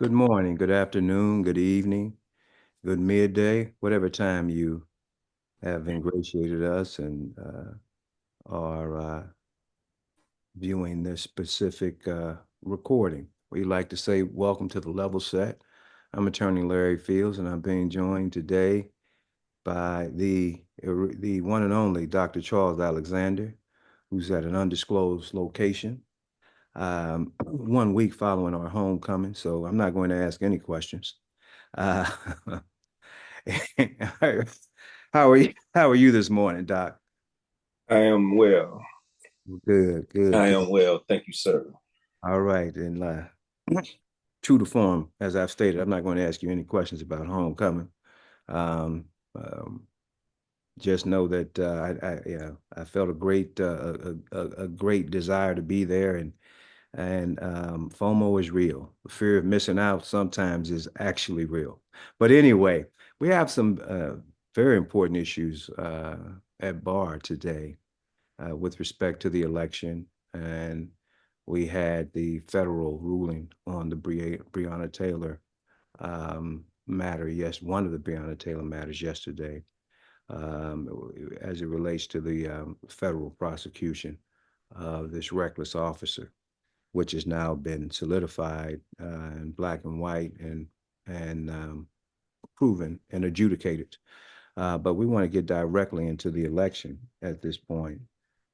Good morning, good afternoon, good evening, good midday, whatever time you have ingratiated us and are viewing this specific recording. We like to say welcome to the Level Set. I'm Attorney Larry Fields, and I'm being joined today by the one and only Dr. Charles Alexander, who's at an undisclosed location. 1 week following our homecoming, so I'm not going to ask any questions. Uh, how are you? How are you this morning, Doc? I am well. Good, good, I good. am well. Thank you, sir. All right, and true to form, as I've stated, I'm not going to ask you any questions about homecoming. Um, um, just know that yeah, I felt a great desire to be there, and FOMO is real. The fear of missing out sometimes is actually real. But anyway, we have some very important issues at bar today with respect to the election, and we had the federal ruling on the Breonna Taylor matter. Yes, one of the Breonna Taylor matters yesterday, um, as it relates to the federal prosecution of this reckless officer, which has now been solidified in black and white and proven and adjudicated. But we want to get directly into the election at this point.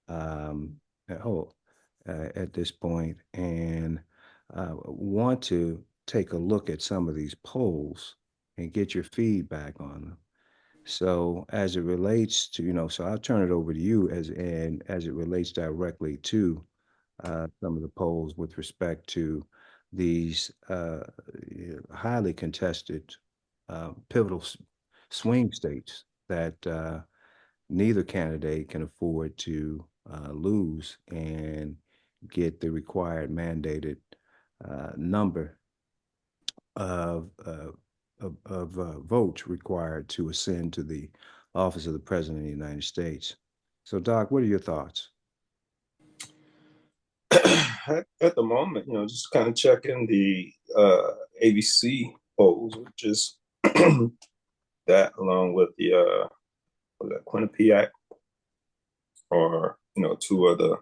Um, oh, at this point, and want to take a look at some of these polls and get your feedback on them. So as it relates to, so I'll turn it over to you as it relates directly to some of the polls with respect to these highly contested pivotal swing states that neither candidate can afford to lose and get the required mandated number of votes required to ascend to the office of the President of the United States. So, Doc, what are your thoughts? At the moment, just kind of checking the ABC polls, which is that along with the Quinnipiac, or two of the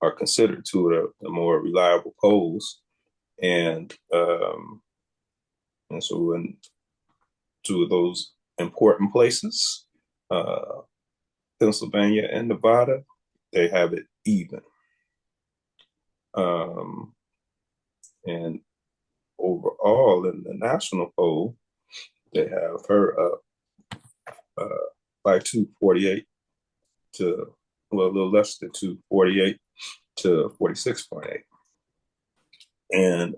are considered two of the more reliable polls, and and so in two of those important places, uh, Pennsylvania and Nevada, they have it even. Um, and overall, in the national poll, they have her up uh, by 248 to, well, a little less than 248 to 46.8. And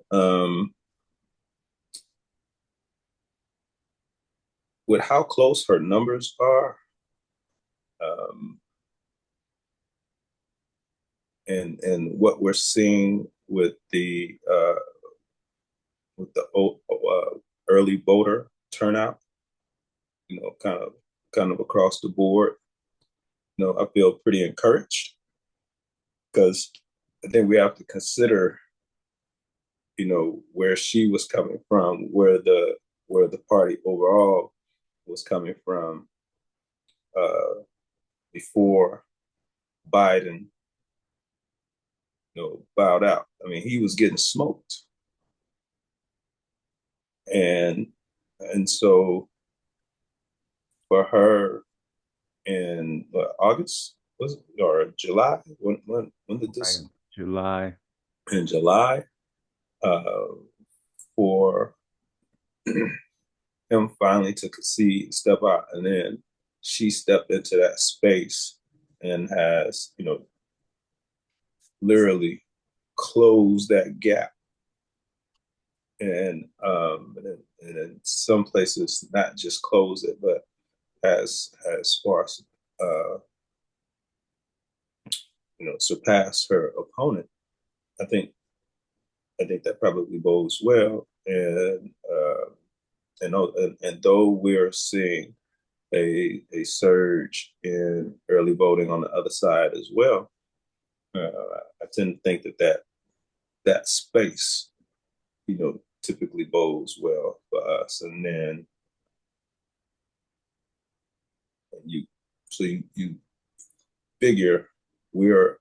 with how close her numbers are, um, and what we're seeing with the early voter turnout, kind of across the board, I feel pretty encouraged because I think we have to consider, where she was coming from, where the party overall was coming from uh, before Biden, bowed out. I mean, he was getting smoked, and and so for her in August was it, or July, when did Right. this, July. in July, uh, for him finally to concede, step out, and then she stepped into that space and has, literally closed that gap. And in some places, not just close it, but as far as uh, surpass her opponent. I think I think that probably bodes well. And though we're seeing a surge in early voting on the other side as well, I tend to think that space, typically bodes well for us. And then you, you figure we're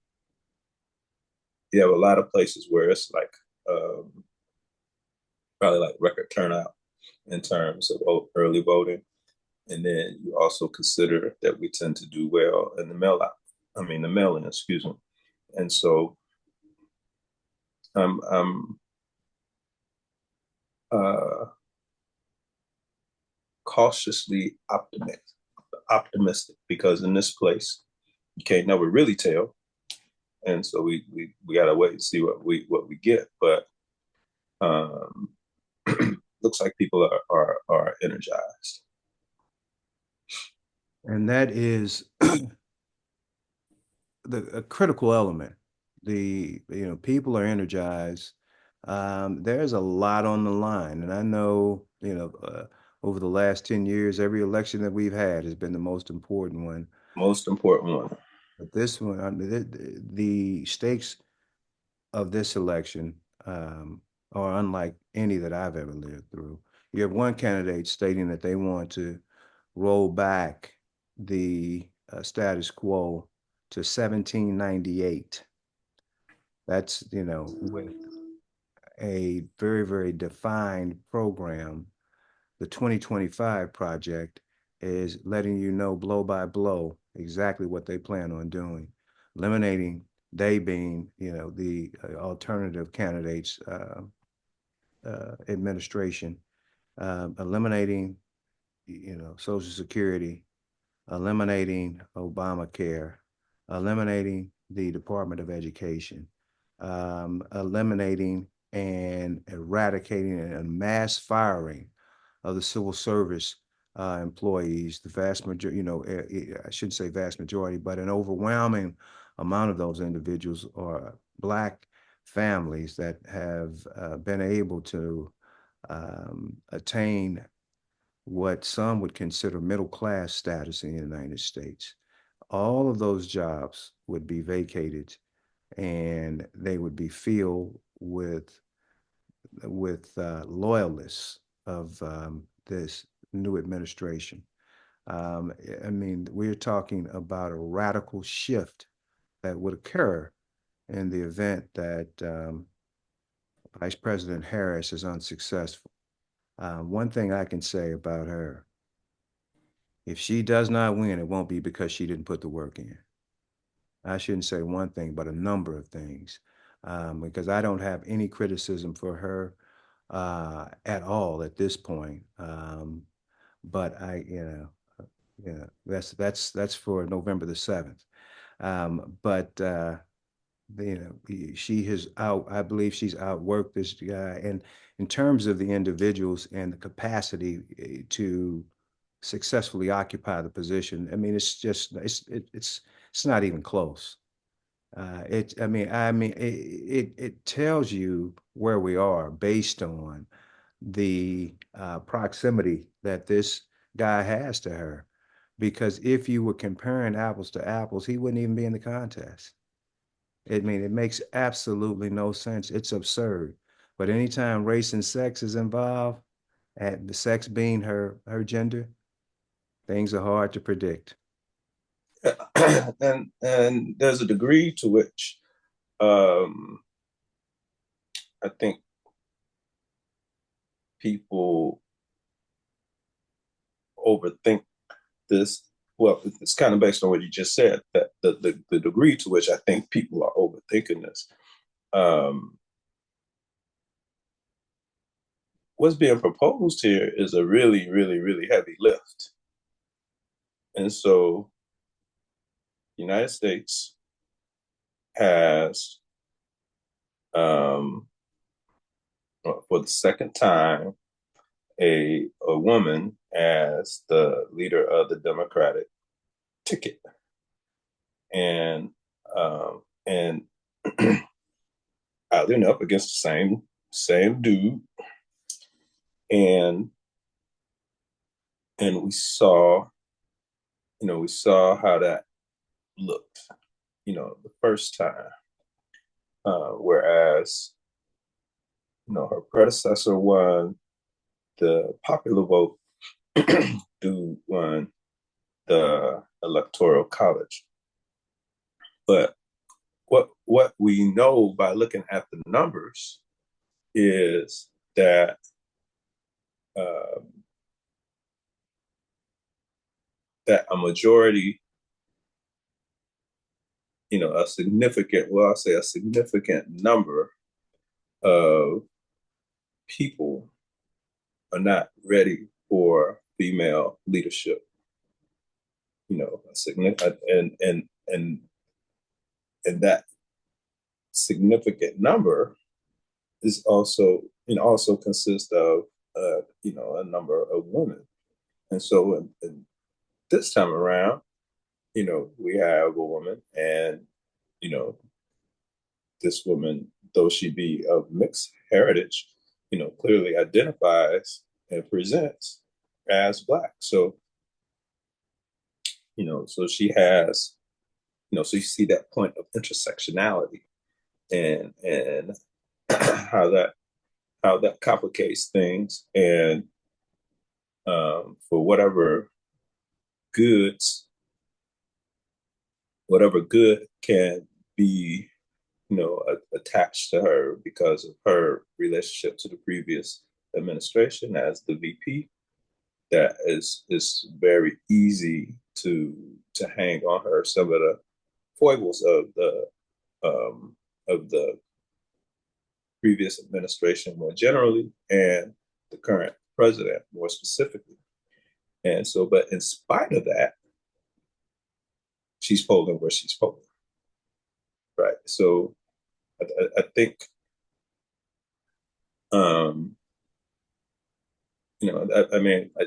you have a lot of places where it's like probably like record turnout in terms of early voting. And then you also consider that we tend to do well in the the mail-in, excuse me. And so I'm uh, cautiously optimistic because in this place you can't never really tell, and so we gotta wait and see what we get. But um, looks like people are energized. And that is a critical element. People are energized. There's a lot on the line, and I know, over the last 10 years, every election that we've had has been the most important one. Most important one. But this one, the stakes of this election are unlike any that I've ever lived through. You have one candidate stating that they want to roll back the status quo to 1798. That's, with a very, very defined program. The 2025 project is letting you know blow by blow exactly what they plan on doing, eliminating, they being, the alternative candidates administration, eliminating, Social Security, eliminating Obamacare, eliminating the Department of Education, eliminating and eradicating and mass firing of the civil service employees. The vast majority, I shouldn't say vast majority, but an overwhelming amount of those individuals are Black families that have been able to attain what some would consider middle class status in the United States. All of those jobs would be vacated and they would be filled with loyalists of this new administration. I mean, we're talking about a radical shift that would occur in the event that Vice President Harris is unsuccessful. One thing I can say about her, if she does not win, it won't be because she didn't put the work in. I shouldn't say one thing, but a number of things, because I don't have any criticism for her at all at this point. But that's for November the 7th. But she has out. I believe she's outworked this guy, and in terms of the individuals and the capacity to successfully occupy the position, I mean, it's just it's not even close. It tells you where we are based on the proximity that this guy has to her. Because if you were comparing apples to apples, he wouldn't even be in the contest. I mean, it makes absolutely no sense. It's absurd. But anytime race and sex is involved, and the sex being her gender, things are hard to predict. And there's a degree to which um, I think people overthink this. Well, it's kind of based on what you just said, that the degree to which I think people are overthinking this. Um, what's being proposed here is a really, really, really heavy lift. And so the United States has, um, for the second time, a woman as the leader of the Democratic ticket, and oddly enough, against the same dude, and and we saw how that looked, the first time, whereas her predecessor won the popular vote. Dude won the electoral college. But what we know by looking at the numbers is that um, that a majority, a significant, well, I'll say a significant number of people are not ready for female leadership. A significant and that significant number is also consists of a number of women. And so in this time around, we have a woman, and you know this woman, though she be of mixed heritage, clearly identifies and presents as Black. So, so she has, so you see that point of intersectionality, and how that complicates things, and for goods, whatever good can be, attached to her because of her relationship to the previous administration as the VP, that is very easy to hang on her some of the foibles of the previous administration more generally, and the current president more specifically. And so, but in spite of that, she's polling where she's polling, right? So I think, I mean, I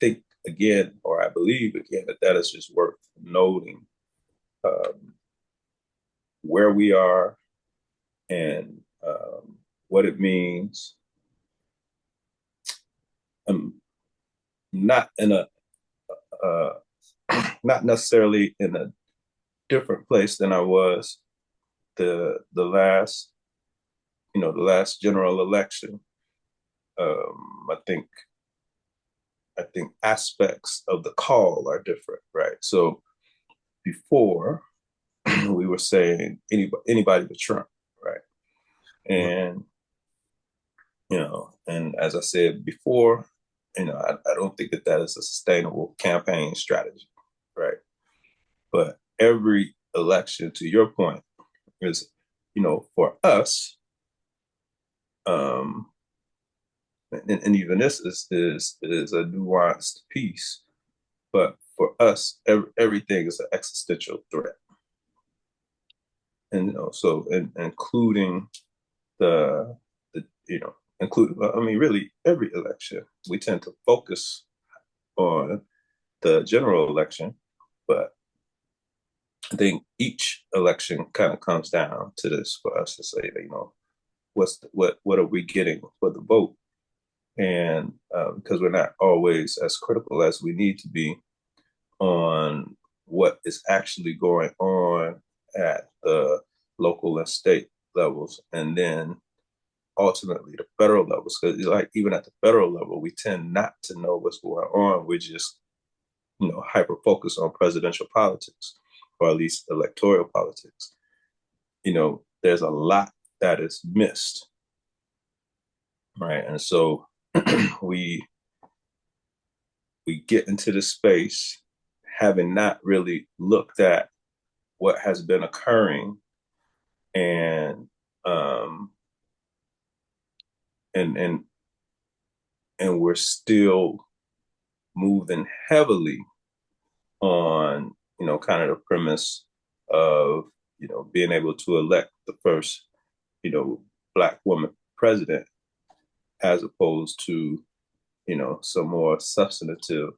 think again, or I believe again, that is just worth noting, where we are, and what it means. Not in a uh, not necessarily in a different place than I was the last general election. I think aspects of the call are different, right? So before, we were saying anybody but Trump, right? And and as I said before, I don't think that is a sustainable campaign strategy, right? But every election, to your point, is, for us, and even this is a nuanced piece, but for us, everything is an existential threat, and so including the including, I mean, really every election, we tend to focus on the general election, but I think each election kind of comes down to this for us to say, what are we getting for the vote? And because we're not always as critical as we need to be on what is actually going on at the local and state levels, and then ultimately the federal levels. Because like even at the federal level, we tend not to know what's going on. We just hyper focus on presidential politics, or at least electoral politics. There's a lot that is missed, right? And so we get into this space having not really looked at what has been occurring, and and and and we're still moving heavily on kind of the premise of being able to elect the first Black woman president, as opposed to some more substantive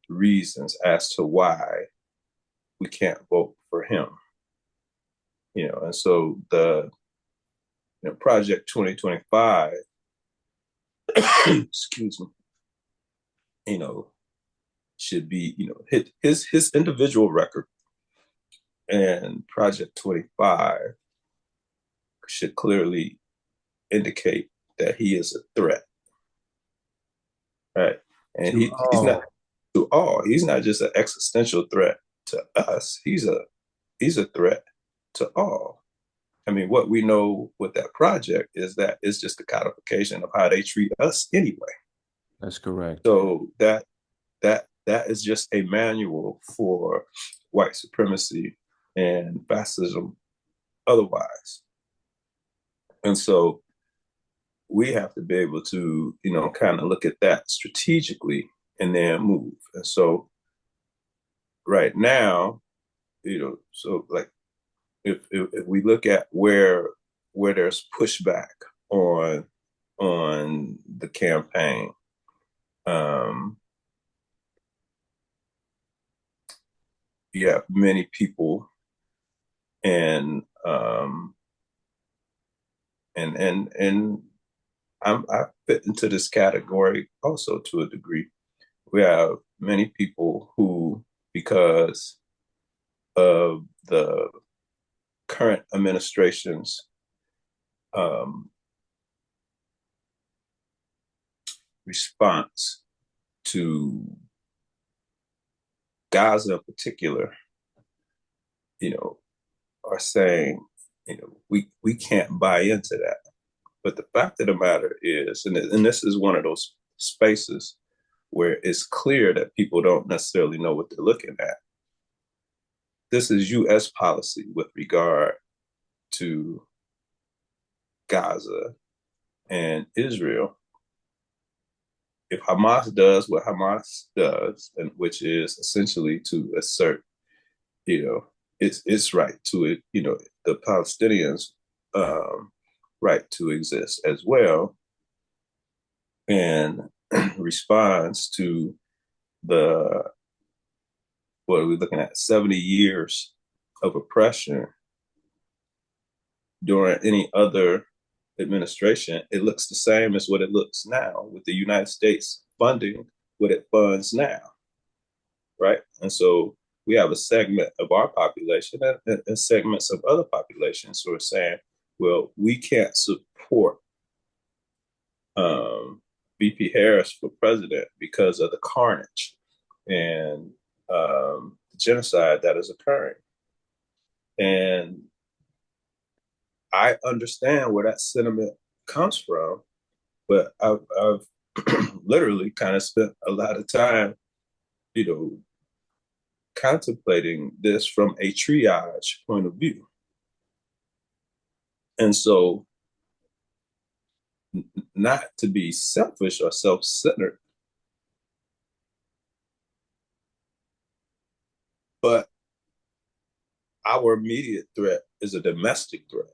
reasons as to why we can't vote for him. And so the Project 2025, excuse me, should be hit his individual record, and Project 25 should clearly indicate that he is a threat, right? And To he's not all. to all. He's not just an existential threat to us. He's a threat to all. I mean, what we know with that project is that it's just a codification of how they treat us anyway. That's correct. So that is just a manual for white supremacy and fascism otherwise. And so we have to be able to, kind of look at that strategically and then move. And so right now, so like if we look at where there's pushback on the campaign, um, you have many people and and I fit into this category also to a degree. We have many people who, because of the current administration's um, response to Gaza in particular, you know, are saying, we can't buy into that. But the fact of the matter is, and this is one of those spaces where it's clear that people don't necessarily know what they're looking at. This is U.S. policy with regard to Gaza and Israel. If Hamas does what Hamas does, and which is essentially to assert, its right to it, the Palestinians' right to exist as well, and responds to the what are we looking at 70 years of oppression during any other administration, it looks the same as what it looks now with the United States funding what it funds now, right? And so we have a segment of our population and segments of other populations who are saying, well, we can't support VP Harris for president because of the carnage and genocide that is occurring. And I understand where that sentiment comes from, but I've literally kind of spent a lot of time, contemplating this from a triage point of view. And so, not to be selfish or self centered, but our immediate threat is a domestic threat.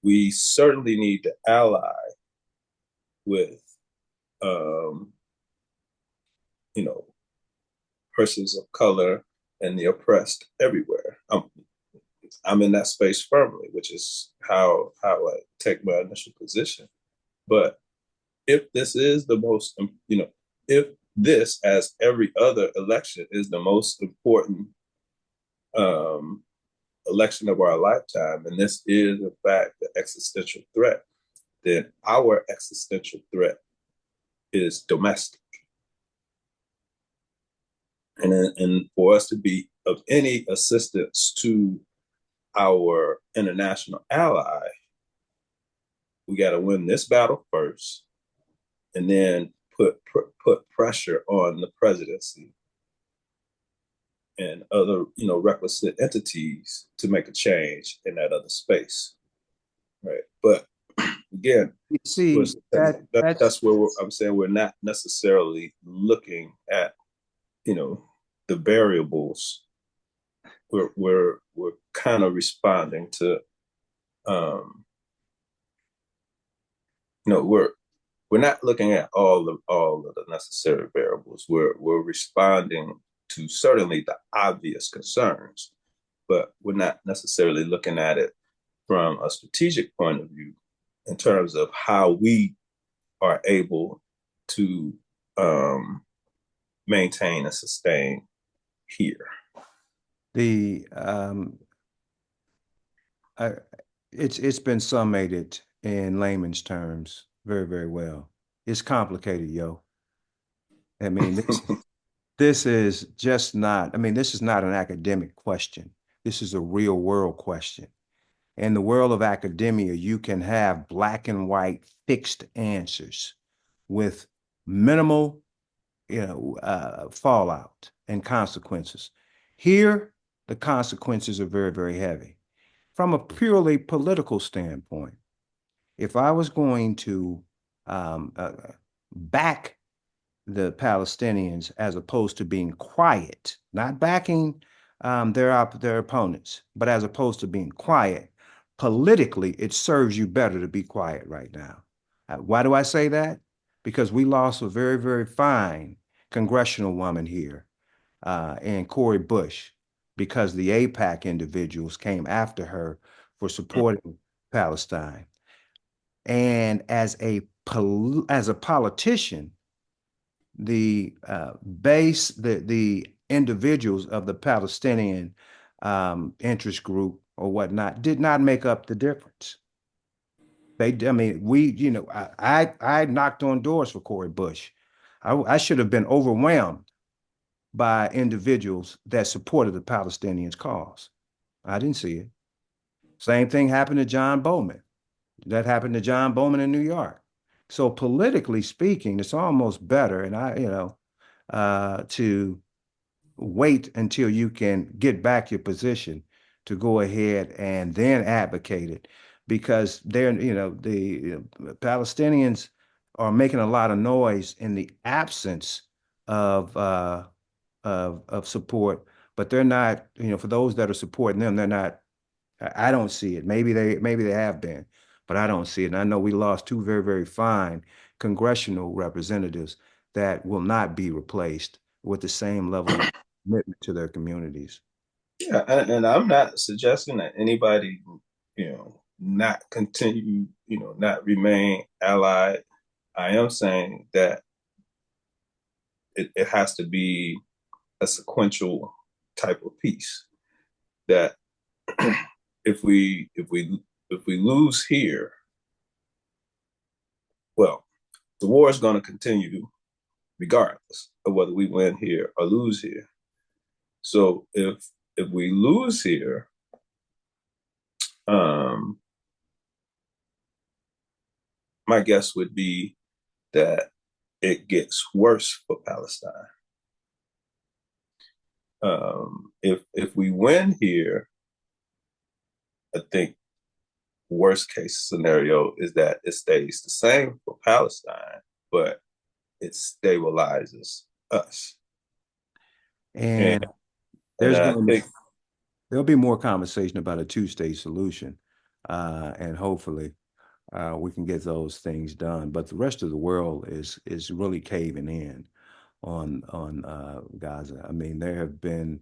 We certainly need to ally with, um, you know, persons of color and the oppressed everywhere. I'm in that space firmly, which is how I take my initial position. But if this is the most, if this, as every other election, is the most important um, election of our lifetime, and this is, in fact, the existential threat, then our existential threat is domestic. And for us to be of any assistance to our international ally, we got to win this battle first, and then put pressure on the presidency and other requisite entities to make a change in that other space, right? But again, You see, that's that's where I'm saying we're not necessarily looking at the variables. We're kind of responding to um, we're not looking at all of the necessary variables. We're responding to certainly the obvious concerns, but we're not necessarily looking at it from a strategic point of view in terms of how we are able to maintain and sustain here. the I, it's been summated in layman's terms very, very well. It's complicated, yo. I mean, this is just not, I mean, this is not an academic question. This is a real world question. In the world of academia, you can have black and white fixed answers with minimal, fallout and consequences. Here, the consequences are very, very heavy. From a purely political standpoint, if I was going to back the Palestinians as opposed to being quiet, not backing their opponents, but as opposed to being quiet, politically, it serves you better to be quiet right now. Why do I say that? Because we lost a very, very fine congressional woman here in Cori Bush because the AIPAC individuals came after her for supporting Palestine. And as a politician, the individuals of the Palestinian interest group or whatnot did not make up the difference. I mean, I knocked on doors for Cori Bush. I should have been overwhelmed by individuals that supported the Palestinians' cause. I didn't see it. Same thing happened to John Bowman. That happened to John Bowman in New York. So politically speaking, it's almost better, and to wait until you can get back your position to go ahead and then advocate it, because the Palestinians are making a lot of noise in the absence of support, but they're not, for those that are supporting them, they're not. I don't see it. Maybe they have been, but I don't see it. And I know we lost two very, very fine congressional representatives that will not be replaced with the same level of commitment to their communities. Yeah, and I'm not suggesting that anybody, not continue, not remain allied. I am saying that it has to be a sequential type of peace. That if we lose here, well, the war is going to continue regardless of whether we win here or lose here. So if we lose here, um, my guess would be that it gets worse for Palestine. If we win here, I think worst case scenario is that it stays the same for Palestine, but it stabilizes us. And And and there's I going to think there'll be more conversation about a two-state solution, and hopefully we can get those things done. But the rest of the world is really caving in on Gaza. I mean, there have been,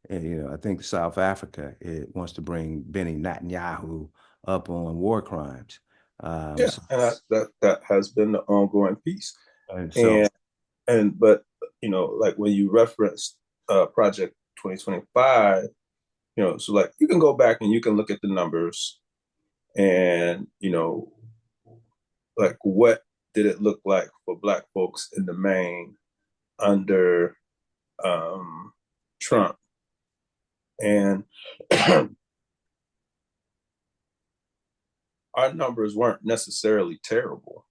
I think South Africa wants to bring Benny Netanyahu up on war crimes. yeah, and that has been the ongoing piece. And so, And but like when you referenced Project 2025, so like you can go back and you can look at the numbers and like what did it look like for Black folks in the main under Trump. And our numbers weren't necessarily terrible,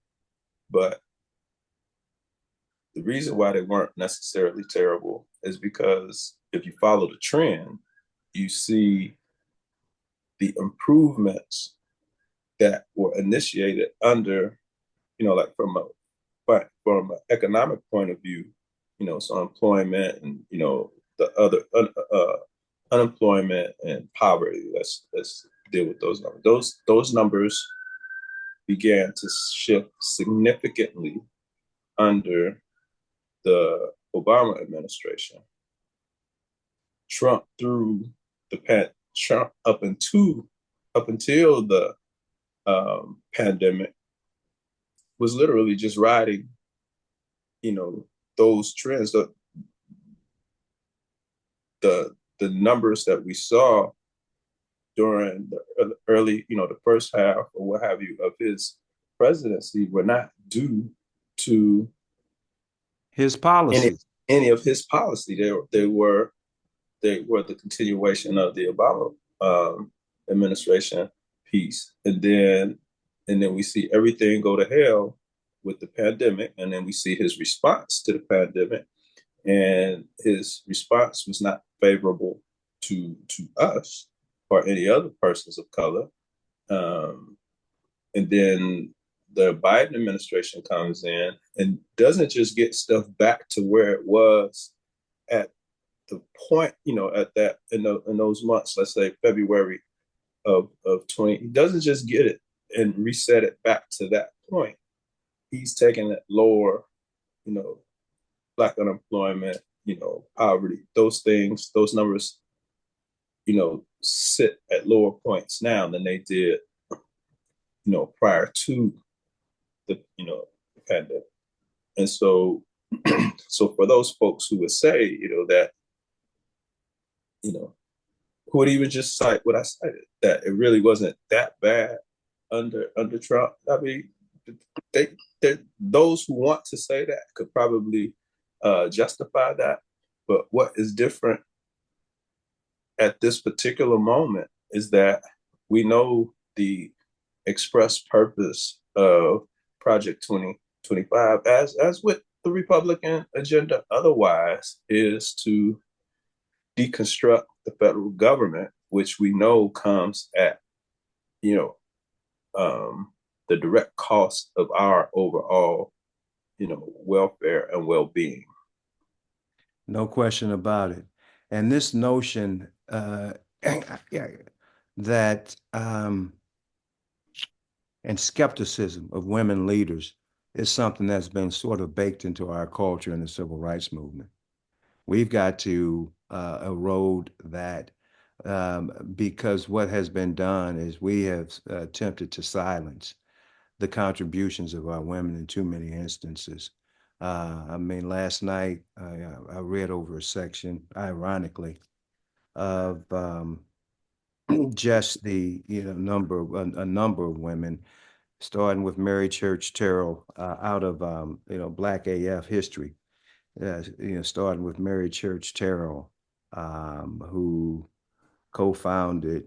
but the reason why they weren't necessarily terrible is because if you follow the trend, you see the improvements that were initiated under, like from an economic point of view, so employment and the other unemployment and poverty. Let's deal with those numbers. Those numbers began to shift significantly under the Obama administration. Trump through Trump up until the pandemic was literally just riding, those trends. The numbers that we saw, during the early, the first half or what have you of his presidency were not due to His any policies. any of his policy. They were the continuation of the Obama administration piece, and then we see everything go to hell with the pandemic, and then we see his response to the pandemic, and his response was not favorable to us or any other persons of color. Um, and then the Biden administration comes in and doesn't just get stuff back to where it was at the point, at that in those months, let's say February of 20, he doesn't just get it and reset it back to that point. He's taking it lower, you know, black unemployment, poverty, those things, those numbers, sit at lower points now than they did, prior to the pandemic. And so, so for those folks who would say, that, who would even just cite what I cited, that it really wasn't that bad under Trump. I mean, they, those who want to say that could probably justify that. But what is different at this particular moment is that we know the express purpose of Project 2025, as with the Republican agenda otherwise, is to deconstruct the federal government, which we know comes at, you know, the direct cost of our overall, welfare and well-being. No question about it. And this notion that and skepticism of women leaders is something that's been sort of baked into our culture in the civil rights movement. We've got to erode that because what has been done is we have attempted to silence the contributions of our women in too many instances. I mean, last night I read over a section, ironically, of just the a number of women, starting with Mary Church Terrell out of Black AF history. Starting with Mary Church Terrell, who co-founded,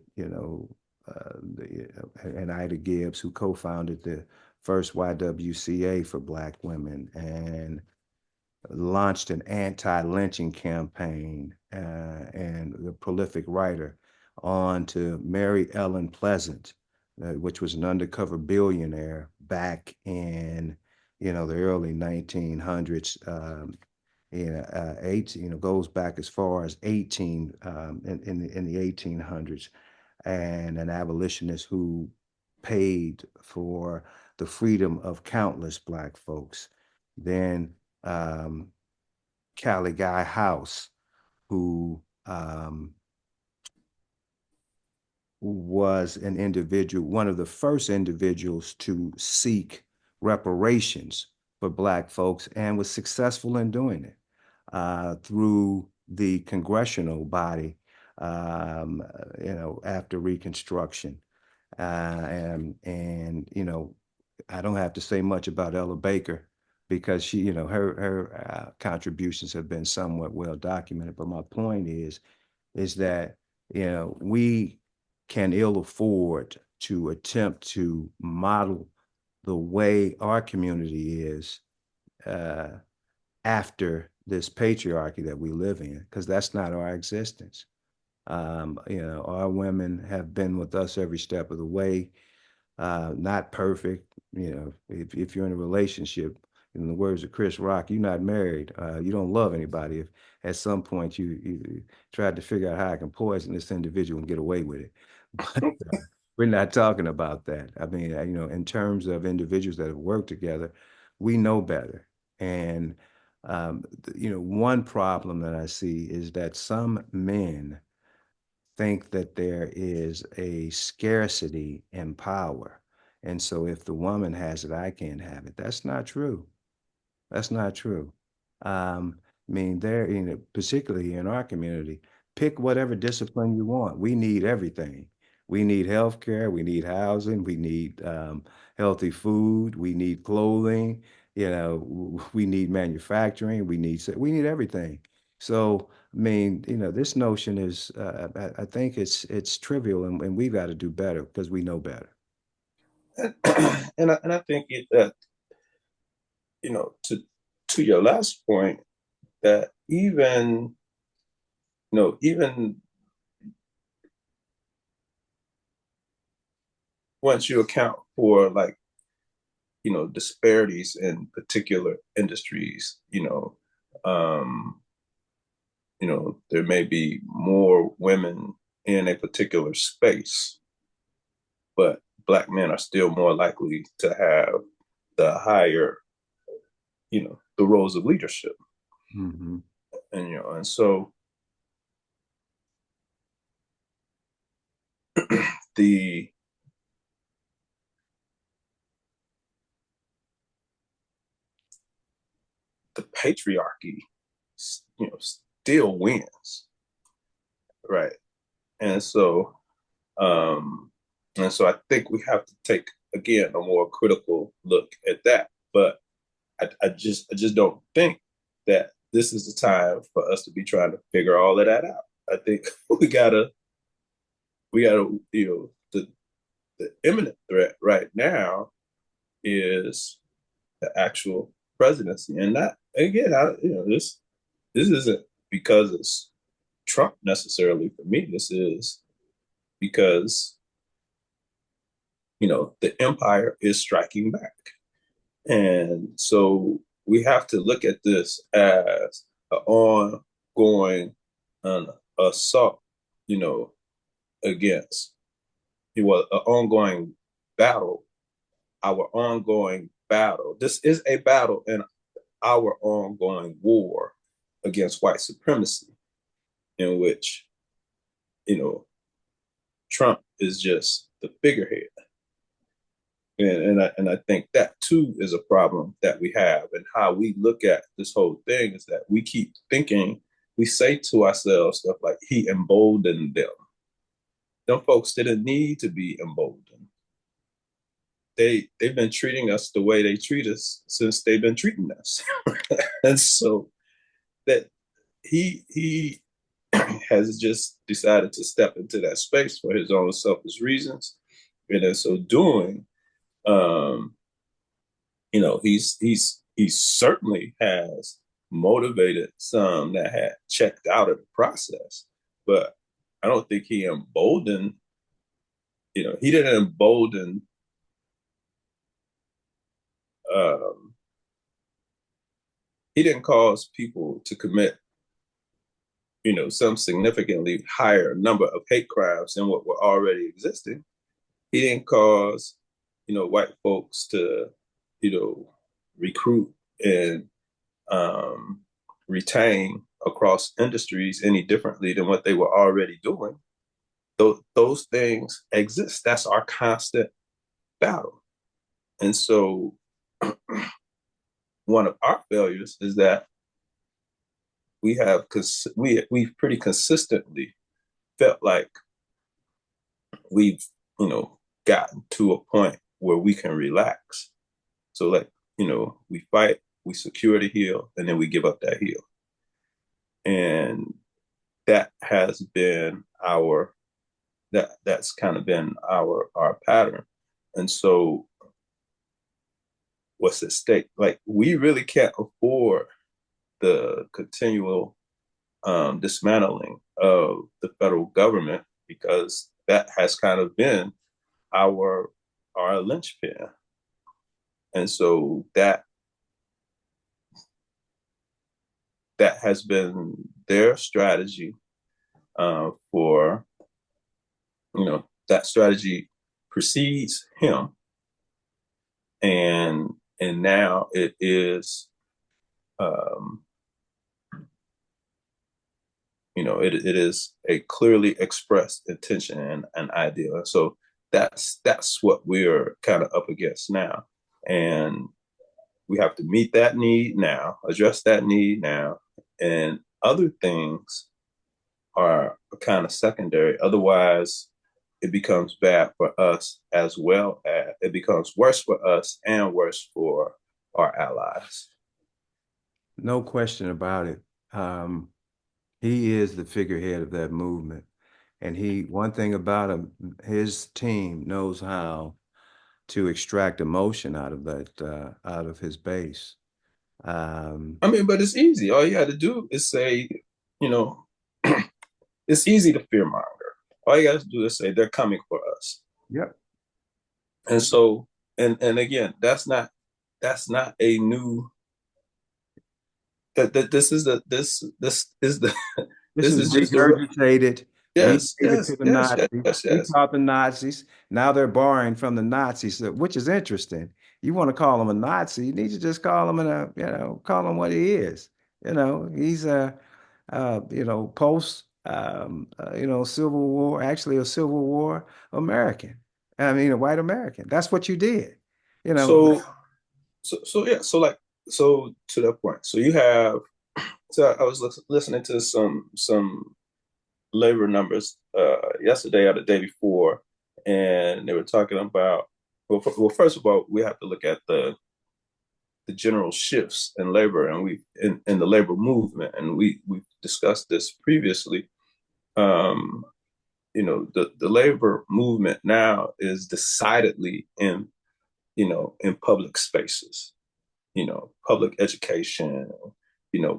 and Ida Gibbs, who co-founded the first YWCA for Black women and launched an anti-lynching campaign, and the prolific writer, on to Mary Ellen Pleasant, which was an undercover billionaire back in, the early 1900s. Goes back as far as 18 in the 1800s, and an abolitionist who paid for the freedom of countless Black folks. Then Callie Guy House, who was an individual, one of the first individuals to seek reparations for Black folks, and was successful in doing it through the congressional body, after Reconstruction. I don't have to say much about Ella Baker because she, her contributions have been somewhat well documented. But my point is that, we can ill afford to attempt to model the way our community is after this patriarchy that we live in, because that's not our existence. Our women have been with us every step of the way. Not perfect. If you're in a relationship, in the words of Chris Rock, you're not married. You don't love anybody. If at some point you tried to figure out how I can poison this individual and get away with it, but we're not talking about that. I mean, in terms of individuals that have worked together, we know better. And one problem that I see is that some men think that there is a scarcity in power. And so if the woman has it, I can't have it. That's not true. That's not true. I mean, particularly in our community, pick whatever discipline you want. We need everything. We need health care, we need housing, we need healthy food, we need clothing, we need manufacturing, we need everything. So, I mean, this notion is, I think it's trivial, and we've got to do better because we know better. And I think that to your last point, that even once you account for like disparities in particular industries, um, there may be more women in a particular space, but Black men are still more likely to have the higher, the roles of leadership. Hmm. And so the the patriarchy, still wins, right? And so, um, and so I think we have to take again a more critical look at that. But I just don't think that this is the time for us to be trying to figure all of that out. I think we gotta, the imminent threat right now is the actual presidency, and that again, this isn't because it's Trump necessarily for me. This is because the empire is striking back, and so we have to look at this as an ongoing assault, you know, against an ongoing battle, our ongoing battle. This is a battle in our ongoing war against white supremacy, in which, you know, Trump is just the figurehead. And I think that too is a problem that we have, and how we look at this whole thing is that we keep thinking, we say to ourselves stuff like he emboldened them. Them folks didn't need to be emboldened. They've been treating us the way they treat us since they've been treating us. And so that he has just decided to step into that space for his own selfish reasons. And in so doing, um, he certainly has motivated some that had checked out of the process, but I don't think he emboldened. He didn't embolden. Um, he didn't cause people to commit, some significantly higher number of hate crimes than what were already existing. He didn't cause, white folks to, recruit and um, retain across industries any differently than what they were already doing. Those things exist. That's our constant battle. And so one of our failures is that we've pretty consistently felt like we've gotten to a point where we can relax. So like we fight, we secure the hill, and then we give up that hill. And that has been that's kind of been our pattern. And so what's at stake? Like we really can't afford the continual dismantling of the federal government, because that has kind of been our linchpin. And so that has been their strategy for, that strategy precedes him, and now it is, um, it is a clearly expressed intention and an ideal. And so that's what we're kind of up against now, and we have to meet that need now, address that need now, and other things are kind of secondary. Otherwise, it becomes bad for us as well as it becomes worse for us and worse for our allies. No question about it. He is the figurehead of that movement. And one thing about him, his team knows how to extract emotion out of out of his base. Um, I mean, but it's easy. All you had to do is say, you know, it's easy to fear monger. All you got to do is say they're coming for us. yep. And so, and again, that's not a new that this is the this is the This this is is just the regurgitated. We yes, gave it to yes, the yes, yes, Nazis. yes, We yes. taught the Nazis. Now they're borrowing from the Nazis, which is interesting. You want to call him a Nazi, you need to just call him call him what he is. He's post, Civil War, actually a Civil War American. I mean, a white American. That's what you did. You know, So so yeah, so to that point. So you have so I was listening to some labor numbers yesterday or the day before, and they were talking about well, first of all, we have to look at the general shifts in labor and in the labor movement, and we discussed this previously. Um, the labor movement now is decidedly in public spaces, public education,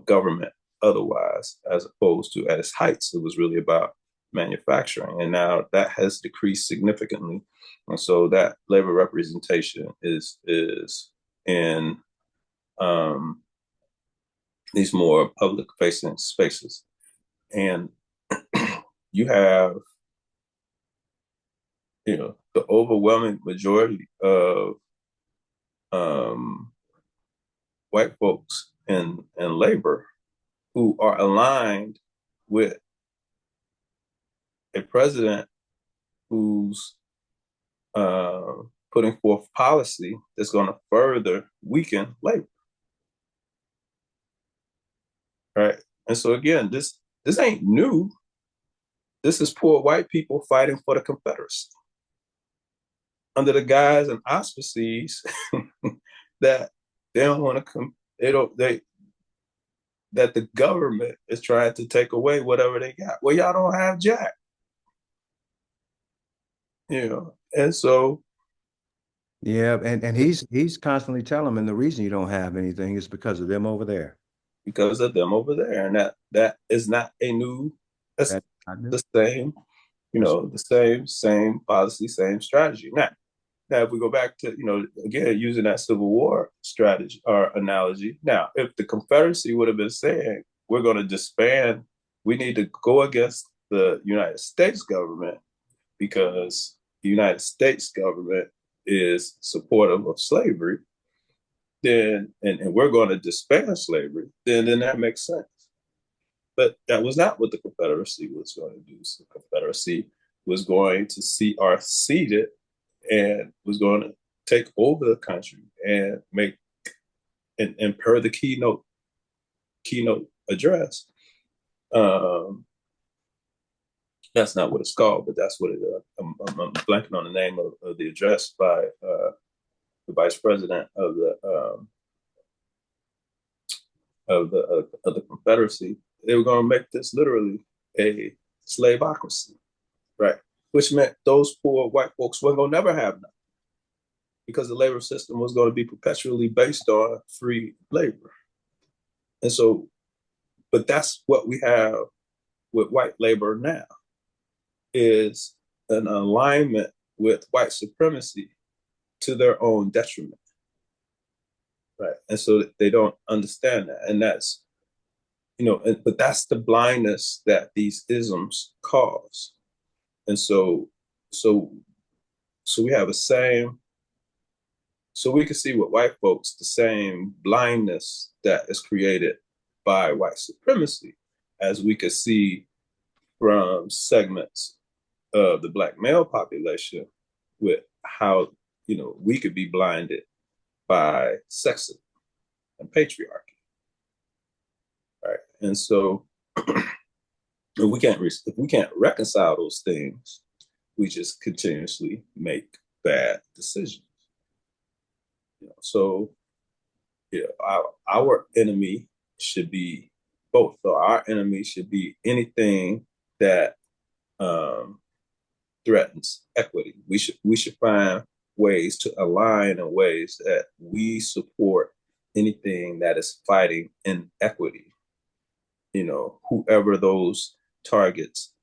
government otherwise, as opposed to at its heights, it was really about manufacturing. And now that has decreased significantly. And so that labor representation is in um, these more public facing spaces. And you have, the overwhelming majority of um, white folks in labor who are aligned with a president who's uh, putting forth policy that's going to further weaken labor, right? And so again, this ain't new. This is poor white people fighting for the Confederacy under the guise and auspices that they don't want to come. They don't. They that the government is trying to take away whatever they got. Well, y'all don't have jack, and so yeah, and he's constantly telling them, and the reason you don't have anything is because of them over there. because of them over there, and that is not a new. That's That I knew. the same, That's the same policy, same strategy. Now, if we go back to, again, using that Civil War strategy or analogy, now, if the Confederacy would have been saying, we're going to disband, we need to go against the United States government because the United States government is supportive of slavery, then, and we're going to disband slavery, then that makes sense. But that was not what the Confederacy was going to do. So the Confederacy was going to see our seated and was going to take over the country and make and per the keynote address. Um, that's not what it's called, but that's what it. I'm blanking on the name of the address by the vice president of the Confederacy. They were going to make this literally a slaveocracy, right? Which meant those poor white folks weren't going to never have nothing because the labor system was going to be perpetually based on free labor. And so, but that's what we have with white labor now is an alignment with white supremacy to their own detriment. Right. And so they don't understand that. And that's, but that's the blindness that these isms cause. And so, so we have a same, so we can see with white folks the same blindness that is created by white supremacy, as we could see from segments of the Black male population with how, we could be blinded by sexism and patriarchy, right? And so if we can't reconcile those things, we just continuously make bad decisions. So our enemy should be both. So our enemy should be anything that um, threatens equity. We should find ways to align in ways that we support anything that is fighting inequity. Whoever those targets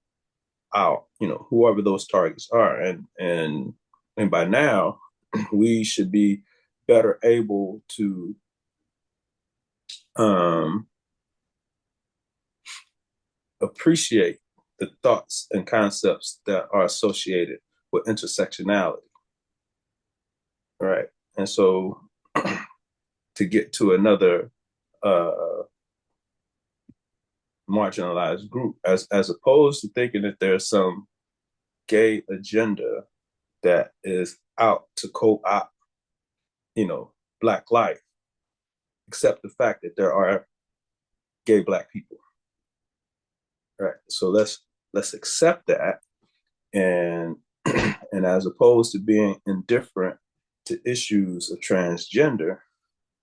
whoever those targets are, and by now we should be better able to um, appreciate the thoughts and concepts that are associated with intersectionality, right? And so, to get to another uh, marginalized group, as opposed to thinking that there's some gay agenda that is out to co-opt, Black life, accept the fact that there are gay Black people, right? So let's accept that, and and as opposed to being indifferent to issues of transgender,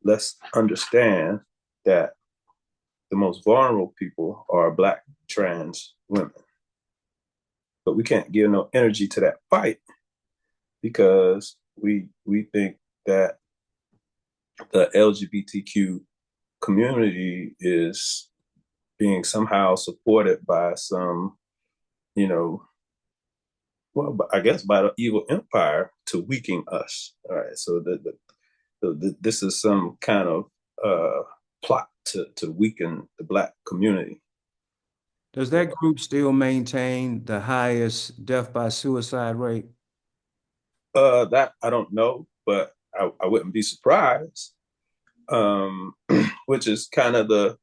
let's understand that the most vulnerable people are Black trans women. But we can't give no energy to that fight because we think that the LGBTQ community is being somehow supported by some, well, I guess by the evil empire to weaken us. All right, so this is some kind of plot to weaken the Black community. Does that group still maintain the highest death by suicide rate? That I don't know, but I wouldn't be surprised. Which is kind of the,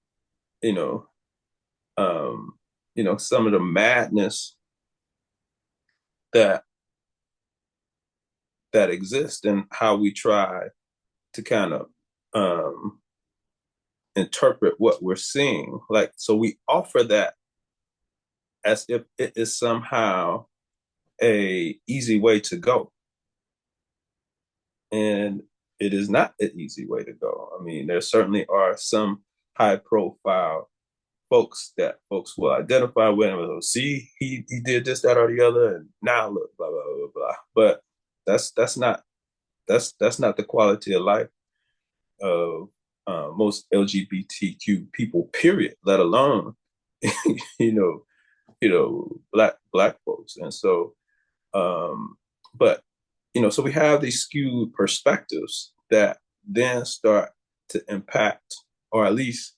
you know, some of the madness that exists and how we try to kind of interpret what we're seeing. Like, so we offer that as if it is somehow a easy way to go. And it is not an easy way to go. I mean, there certainly are some high profile folks that folks will identify with and will see he did this, that, or the other, and now look, blah, blah, blah, blah. But that's not the quality of life of most LGBTQ people, period, let alone you know, black folks. And so but so we have these skewed perspectives that then start to impact, or at least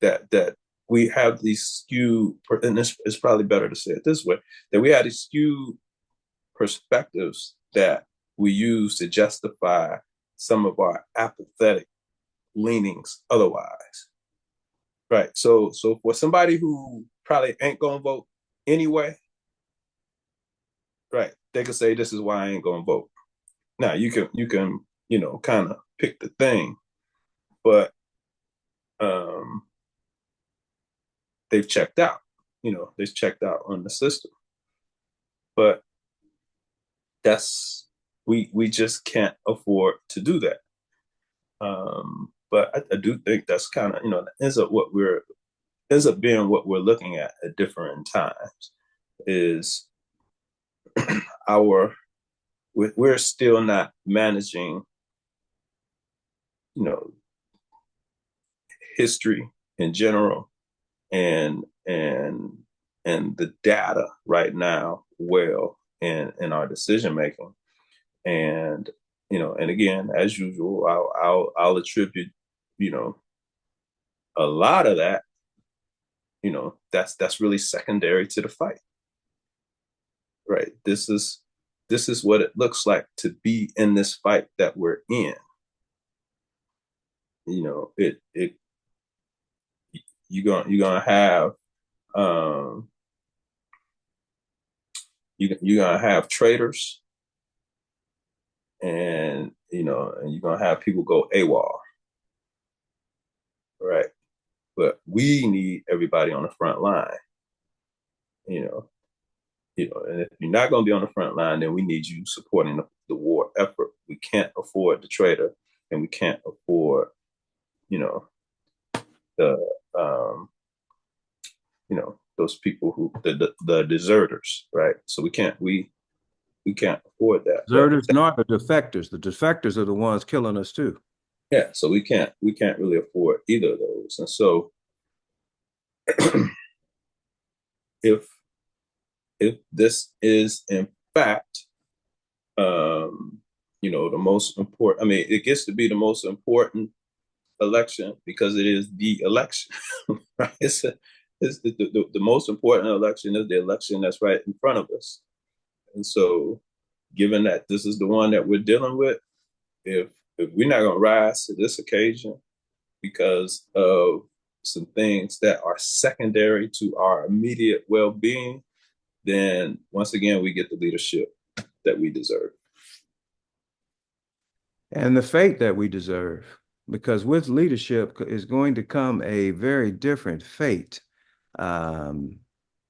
that we have these skewed, and it's probably better to say it this way, that we have these skewed perspectives that we use to justify some of our apathetic leanings otherwise. Right. So for somebody who probably ain't gonna vote anyway, right, they could say this is why I ain't gonna vote. Now you can kind of pick the thing, but they've checked out. They've checked out on the system. But that's we just can't afford to do that. But I do think that's kind of ends up being what we're looking at different times is we're still not managing history in general and the data right now well in our decision making. And and again, as usual, I'll attribute a lot of that, that's really secondary to the fight. Right. This is what it looks like to be in this fight that we're in. It you're gonna have you're gonna have traitors, and and you're gonna have people go AWOL. Right. But we need everybody on the front line. And if you're not going to be on the front line, then we need you supporting the war effort. We can't afford the traitor, and we can't afford, you know, the those people who the deserters, right? So we can't afford that. But Deserters, not the defectors. The defectors are the ones killing us too. yeah, so we can't really afford either of those. And so if if this is in fact the most important, I mean, it gets to be the most important election because it is the election, right? It's the most important election is the election that's right in front of us. And so, given that this is the one that we're dealing with, if if we're not going to rise to this occasion because of some things that are secondary to our immediate well-being, then once again we get the leadership that we deserve. And the fate that we deserve, because with leadership is going to come a very different fate um,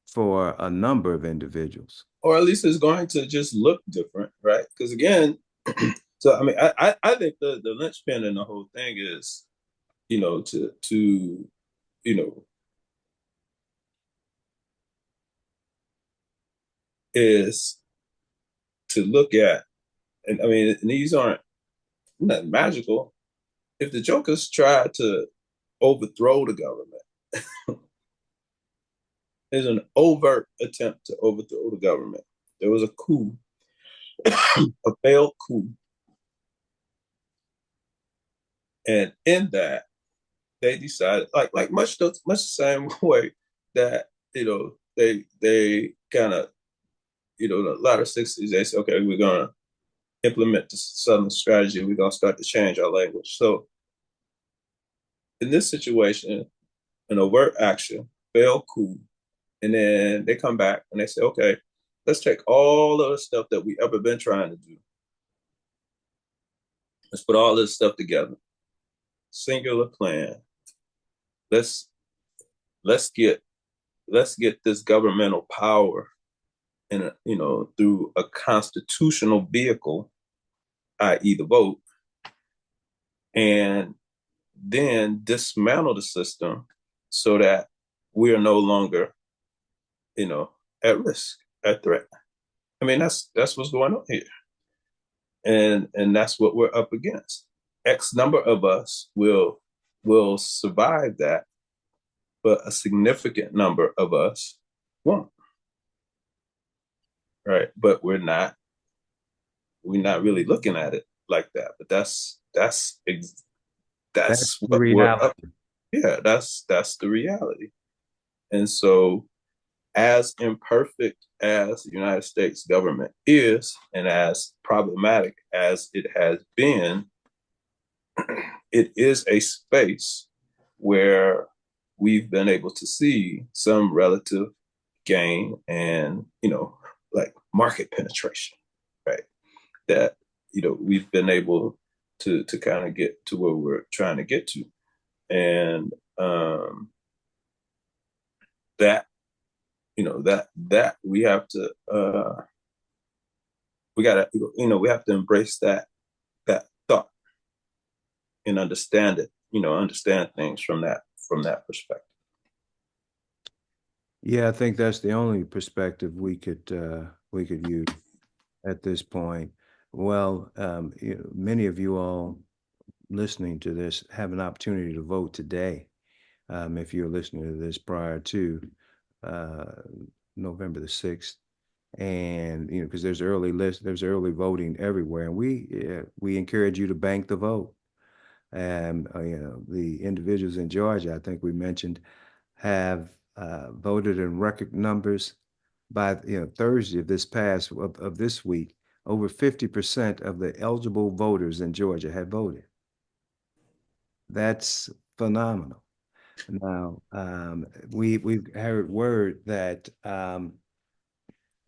for a number of individuals. Or at least it's going to just look different, right? Because again, so I mean, I think the linchpin in the whole thing is, to you know is to look at, and I mean, and these aren't nothing magical. If the Jokers tried to overthrow the government, there's an overt attempt to overthrow the government. There was a coup, a failed coup, and in that they decided, like much the same way that they kind of the latter '60s they said, okay, we're gonna implement the Southern strategy. We're gonna start to change our language. So in this situation, an overt action, failed coup, and then they come back and they say, okay, let's take all of the stuff that we ever been trying to do. Let's put all this stuff together. Singular plan. Let's let's get let's get this governmental power in through a constitutional vehicle, i.e. the vote, and then dismantle the system so that we are no longer, at risk, at threat. I mean, that's what's going on here, and that's what we're up against. X number of us will survive that, but a significant number of us won't. Right? But we're not really looking at it like that. But That's that's the what we're up. reality. Yeah, that's the reality. And so, as imperfect as the United States government is, and as problematic as it has been, it is a space where we've been able to see some relative gain and, like market penetration, right? That, we've been able to kind of get to where we're trying to get to. And that, that we have to, we gotta, we have to embrace that thought and understand it, understand things from that perspective. Yeah, I think that's the only perspective we could use at this point. Well, many of you all listening to this have an opportunity to vote today. If you're listening to this prior to uh, November the 6th, and because there's early voting everywhere, and we encourage you to bank the vote. And the individuals in Georgia, I think we mentioned, have voted in record numbers by Thursday of this week. Over 50% of the eligible voters in Georgia had voted. That's phenomenal. Now, we've heard word that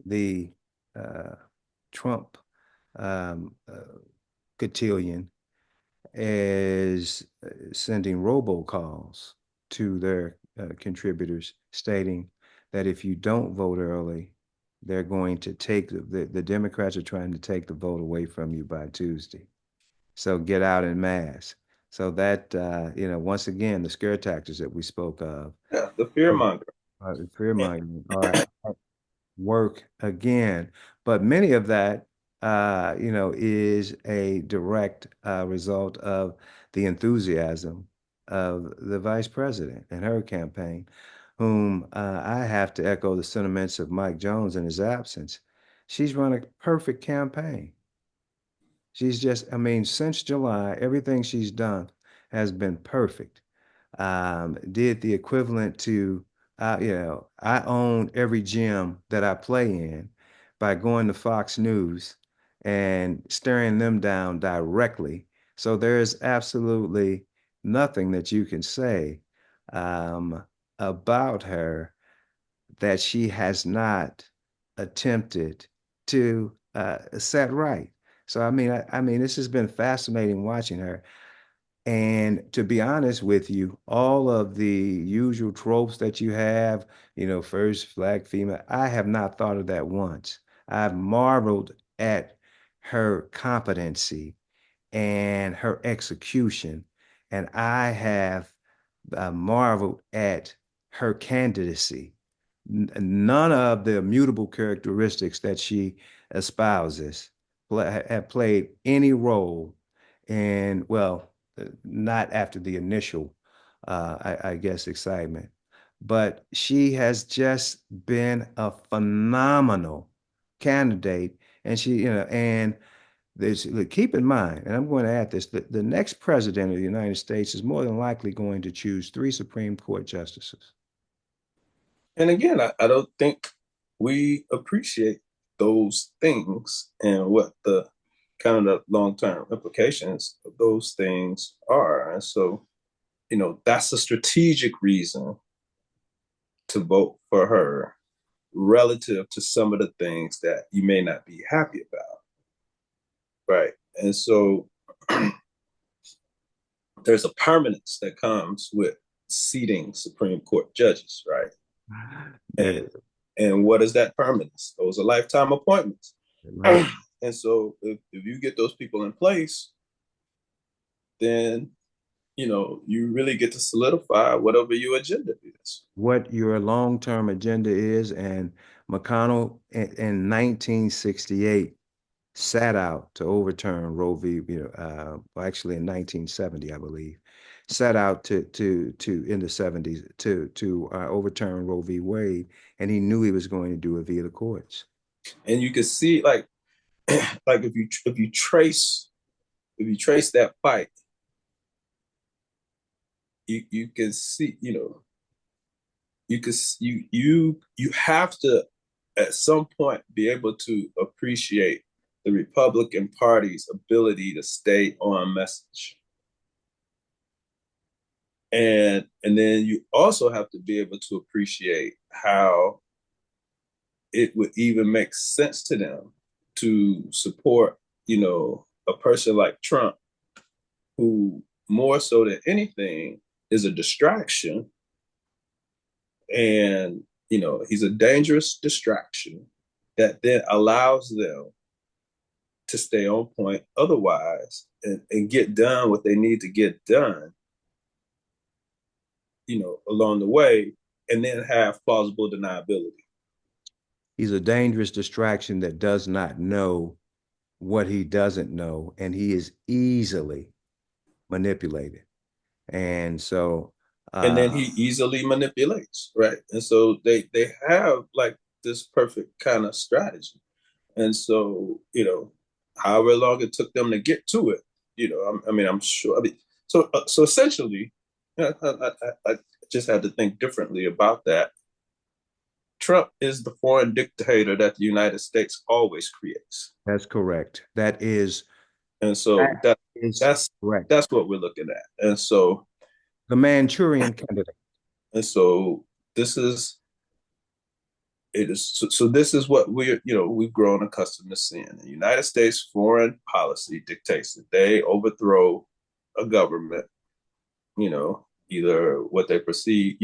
the uh, Trump cotillion is sending robocalls to their contributors stating that if you don't vote early, they're going to take the Democrats are trying to take the vote away from you by Tuesday. So get out in mass. So that once again, the scare tactics that we spoke of, Yeah, the fear monger. fear mongering, are at work again. But many of that, is a direct result of the enthusiasm of the vice president and her campaign, whom I have to echo the sentiments of Mike Jones in his absence. She's run a perfect campaign. She's just, I mean, since July, everything she's done has been perfect. Did the equivalent to, I own every gym that I play in by going to Fox News and staring them down directly. So there's absolutely nothing that you can say um, about her that she has not attempted to set right. So I mean, this has been fascinating watching her. And to be honest with you, all of the usual tropes that you have, first black female, I have not thought of that once. I've marveled at her competency and her execution, and I have marveled at her candidacy. None of the immutable characteristics that she espouses have played any role in, well, not after the initial, I guess, excitement, but she has just been a phenomenal candidate. And look, keep in mind, and I'm going to add this, the next president of the United States is more than likely going to choose 3 Supreme Court justices. And again, I don't think we appreciate those things and what the kind of long-term implications of those things are. And so, that's a strategic reason to vote for her relative to some of the things that you may not be happy about. Right. And so there's a permanence that comes with seating Supreme Court judges, right? And and what is that permanence? Those are lifetime appointments. Right. And so if you get those people in place, then you really get to solidify whatever your agenda is. What your long-term agenda is, and McConnell in 1968 sat out to overturn Roe v. Well, actually in 1970, I believe, sat out to in the 70s to overturn Roe v. Wade, and he knew he was going to do it via the courts. And you can see, like if you trace that fight, you can see, you have to at some point be able to appreciate the Republican Party's ability to stay on message. And then you also have to be able to appreciate how it would even make sense to them to support, a person like Trump, who more so than anything is a distraction. And, he's a dangerous distraction that then allows them to stay on point otherwise and get done what they need to get done, along the way, and then have plausible deniability. He's a dangerous distraction that does not know what he doesn't know, and he is easily manipulated. And so, And then he easily manipulates, right? And so they have like this perfect kind of strategy. And so, however long it took them to get to it, I'm sure. So essentially, I just had to think differently about that. Trump is the foreign dictator that the United States always creates. that's correct. And so That is that's correct. that's what we're looking at. And so The Manchurian candidate. and so this is it is so this is what we've grown accustomed to seeing. The United States foreign policy dictates that they overthrow a government, either what they perceive,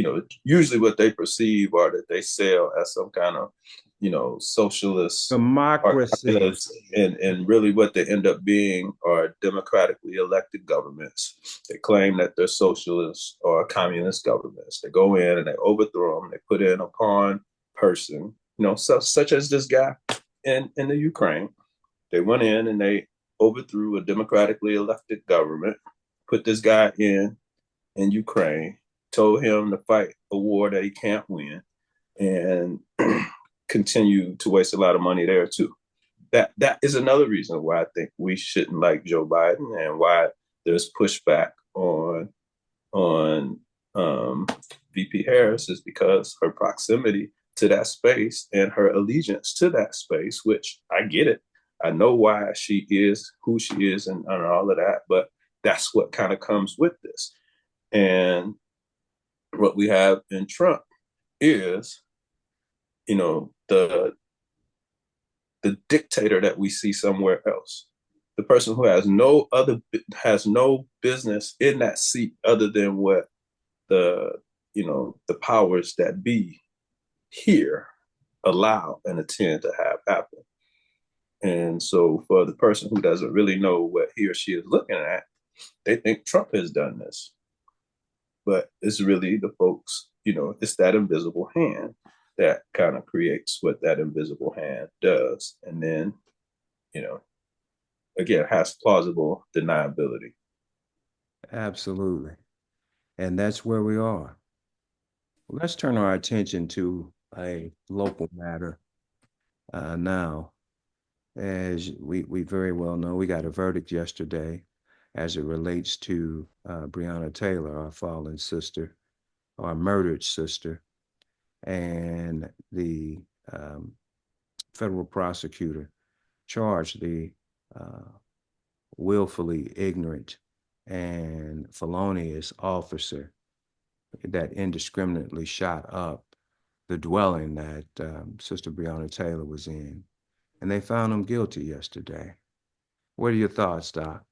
usually what they perceive or that they sell as some kind of, socialists or Democracy. communists, and really what they end up being are democratically elected governments. They claim that they're socialists or communist governments. They go in and they overthrow them. They put in a pawn person, such as this guy in the Ukraine. They went in and they overthrew a democratically elected government, put this guy in Ukraine, told him to fight a war that he can't win, and continue to waste a lot of money there too. That is another reason why I think we shouldn't like Joe Biden, and why there's pushback on VP Harris, is because her proximity to that space and her allegiance to that space, which I get it. I know why she is who she is, and all of that, but that's what kind of comes with this. And what we have in Trump is, the dictator that we see somewhere else, the person who has no business in that seat other than what the powers that be here allow and intend to have happen. And so for the person who doesn't really know what he or she is looking at, they think Trump has done this. But it's really the folks, it's that invisible hand that kind of creates what that invisible hand does. And then, again, has plausible deniability. Absolutely. And that's where we are. Let's turn our attention to a local matter now. As we very well know, we got a verdict yesterday as it relates to Breonna Taylor, our fallen sister, our murdered sister. And the federal prosecutor charged the willfully ignorant and felonious officer that indiscriminately shot up the dwelling that Sister Breonna Taylor was in. And they found him guilty yesterday. What are your thoughts, Doc?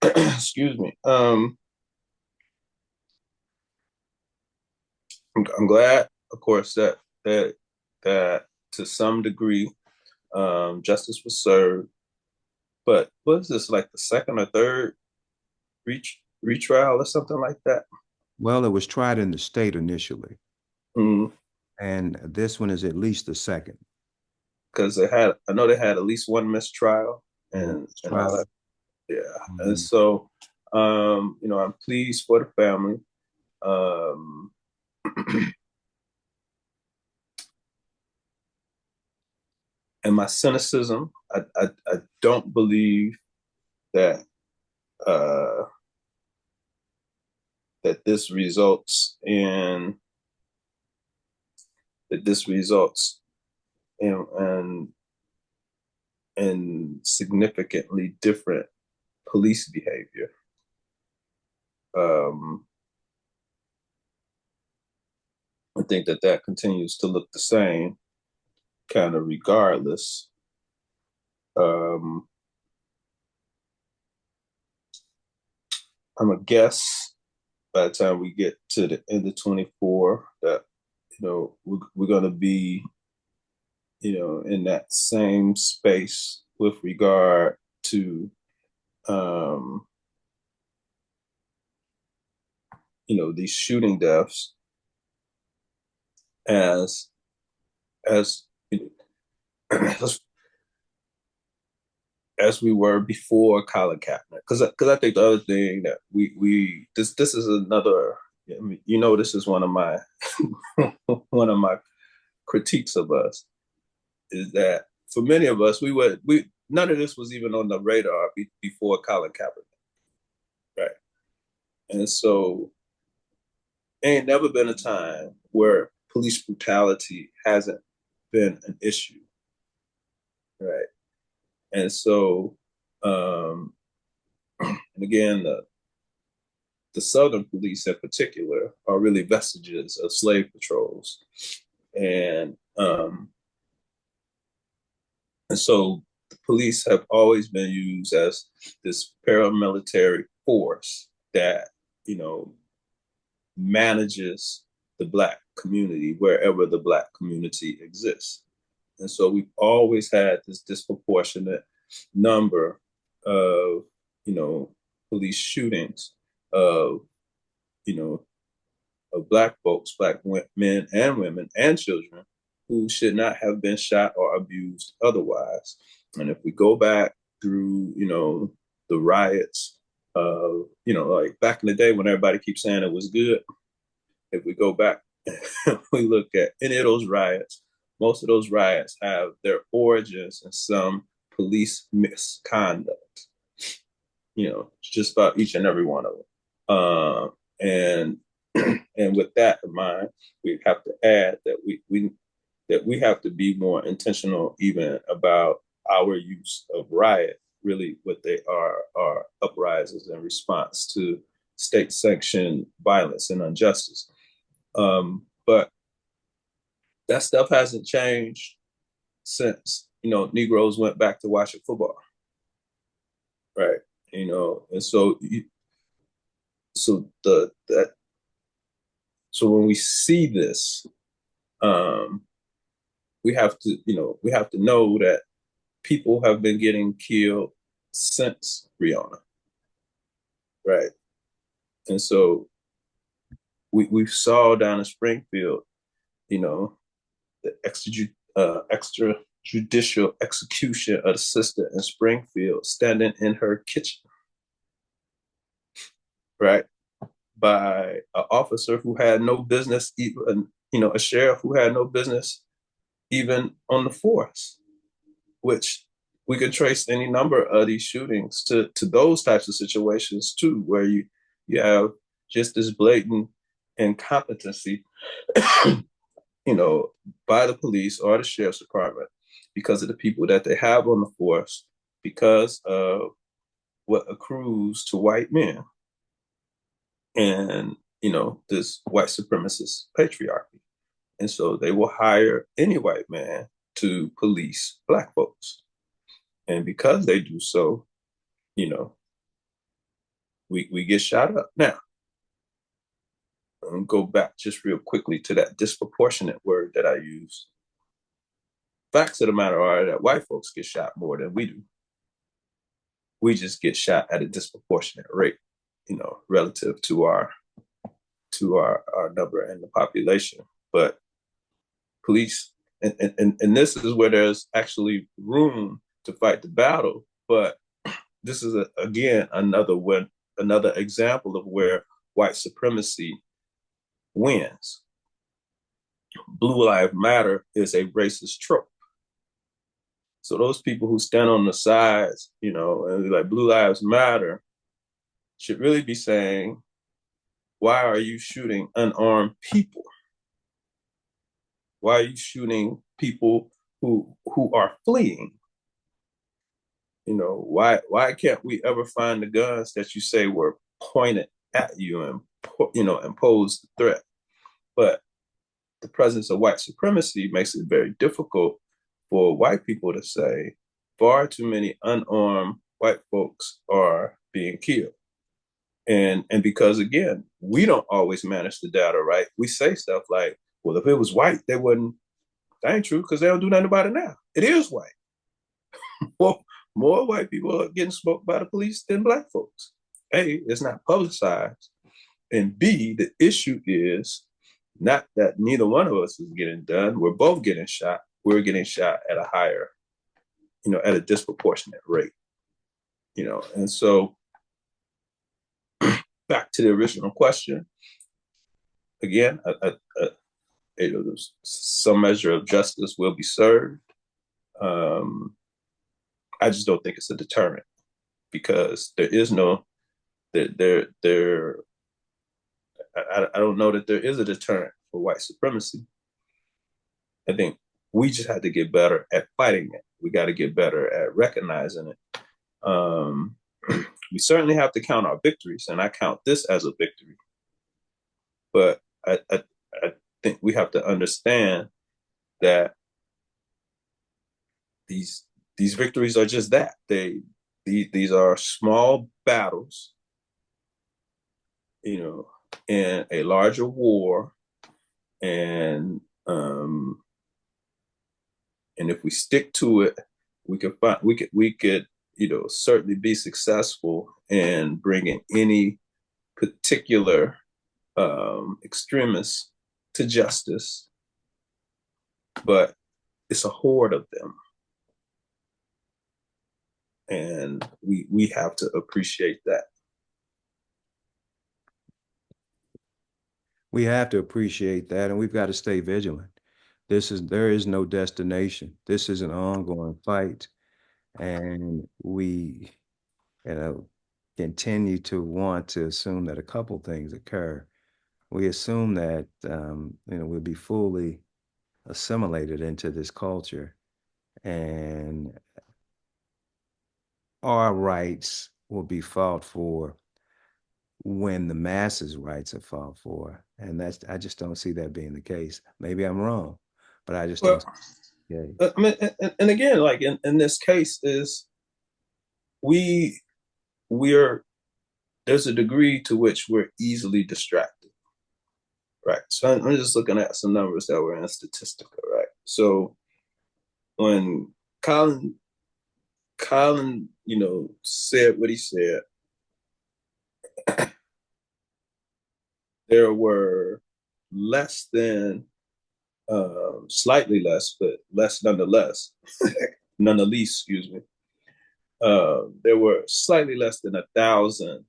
Excuse me. I'm glad, of course, that to some degree justice was served. But what is this, like the second or third retrial or something like that? Well, it was tried in the state initially, Mm. and this one is at least the second. Because I know they had at least one mistrial and all that. Yeah. Mm-hmm. And so, I'm pleased for the family. And my cynicism, I don't believe that that this results in in significantly different police behavior. I think that continues to look the same, kind of regardless. I'm a guess by the time we get to the end of 24 that we're going to be in that same space with regard to these shooting deaths as as we were before Colin Kaepernick. Because I think the other thing that this is another, this is one of my one of my critiques of us, is that for many of us, none of this was even on the radar before Colin Kaepernick, right? And so, ain't never been a time where police brutality hasn't been an issue, right? And so, and again, the Southern police in particular are really vestiges of slave patrols, and so the police have always been used as this paramilitary force that manages the Black community wherever the Black community exists. And so we've always had this disproportionate number of, police shootings of, you know, of Black folks, Black men and women and children who should not have been shot or abused otherwise. And if we go back through, the riots of, like back in the day when everybody keeps saying it was good, if we go back, we look at any of those riots, most of those riots have their origins in some police misconduct, just about each and every one of them. And and with that in mind, we have to add that we have to be more intentional even about our use of riot. Really, what they are uprisings in response to state-sanctioned violence and injustice. But that stuff hasn't changed since Negroes went back to watching football, right? And so so when we see this, we have to know that people have been getting killed since Breonna, right? And so we saw down in Springfield, the extrajudicial execution of the sister in Springfield standing in her kitchen, right, by an officer who had no business, even, a sheriff who had no business even on the force, which we could trace any number of these shootings to those types of situations too, where you have just this blatant incompetency, by the police or the sheriff's department because of the people that they have on the force, because of what accrues to white men and, this white supremacist patriarchy. And so they will hire any white man to police Black folks. And because they do so, we get shot up. Now, go back just real quickly to that disproportionate word that I use. Facts of the matter are that white folks get shot more than we do. We just get shot at a disproportionate rate, relative to our number in the population. But police, and this is where there's actually room to fight the battle. But this is again another example of where white supremacy wins. Blue Lives Matter is a racist trope. So those people who stand on the sides, and like Blue Lives Matter, should really be saying, why are you shooting unarmed people? Why are you shooting people who are fleeing? Why can't we ever find the guns that you say were pointed at you and and posed a threat? But the presence of white supremacy makes it very difficult for white people to say far too many unarmed white folks are being killed. And because again, we don't always manage the data right. We say stuff like, well, if it was white, they wouldn't. That ain't true because they don't do nothing about it now. It is white. More white people are getting smoked by the police than Black folks. A, it's not publicized. And B, the issue is not that neither one of us is getting done. We're both getting shot. We're getting shot at a higher, at a disproportionate rate. And so back to the original question, again, some measure of justice will be served. I just don't think it's a deterrent because there is no, I don't know that there is a deterrent for white supremacy. I think we just have to get better at fighting it. We got to get better at recognizing it. We certainly have to count our victories, and I count this as a victory. But I think we have to understand that these victories are just that. These are small battles, in a larger war and um, and if we stick to it, we could certainly be successful in bringing any particular extremists to justice. But it's a horde of them, and we have to appreciate that. We have to appreciate that, and we've got to stay vigilant. There is no destination. This is an ongoing fight, and we, you know, continue to want to assume that a couple things occur. We assume that we'll be fully assimilated into this culture, and our rights will be fought for when the masses' rights are fought for. And I just don't see that being the case. Maybe I'm wrong, but I just don't Well, see it. I mean, and again, like in this case, is we we're there's a degree to which we're easily distracted, right? So I'm just looking at some numbers that were in Statistica, right? So when Colin Colin, said what he said, there were less than, slightly less, but less nonetheless, nonetheless, excuse me. There were slightly less than 1,000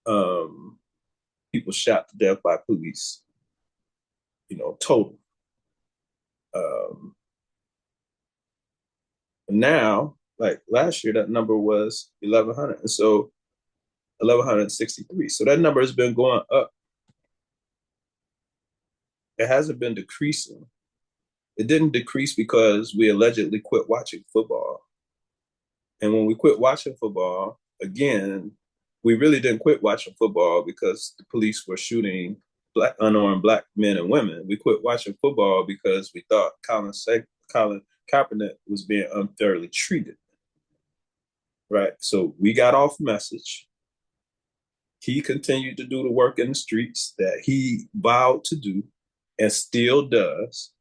um, people shot to death by police, total. Um, Now, like last year, that number was 1,100, and so 1,163. So that number has been going up. It hasn't been decreasing. It didn't decrease because we allegedly quit watching football. And when we quit watching football, again, we really didn't quit watching football because the police were shooting unarmed black men and women. We quit watching football because we thought Colin Kaepernick was being unfairly treated. Right. So we got off message. He continued to do the work in the streets that he vowed to do and still does.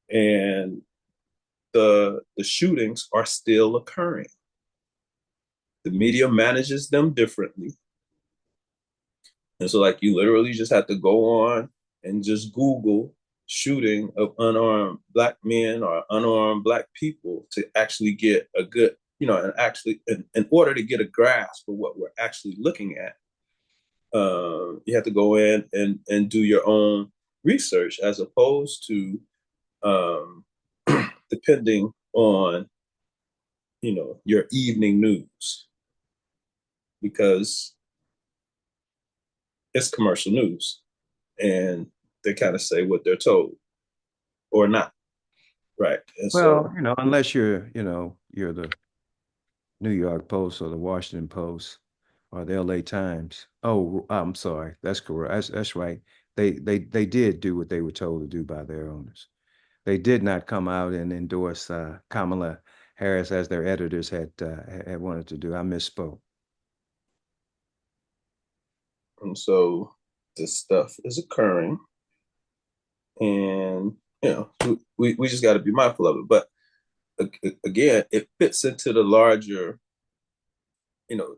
And the shootings are still occurring. The media manages them differently. And so, like, you literally just have to go on and just Google shooting of unarmed black men or unarmed black people to actually get a good, and actually, in order to get a grasp of what we're actually looking at, you have to go in and do your own research as opposed to um, depending on, your evening news, because it's commercial news and they kind of say what they're told or not. Right. And so, Well, unless you're the New York Post or the Washington Post or the LA Times. Oh, I'm sorry. That's correct. That's right. They did do what they were told to do by their owners. They did not come out and endorse Kamala Harris as their editors had wanted to do. I misspoke. and so this stuff is occurring, and we just got to be mindful of it. But again, it fits into the larger, you know,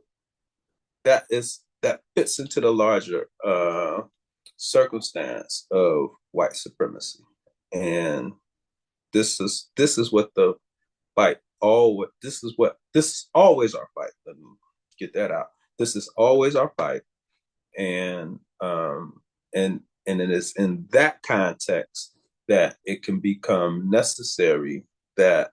that fits into the larger circumstance of white supremacy, and this is what the fight all this is always our fight. Let me get that out. This is always our fight, and and it is in that context that it can become necessary that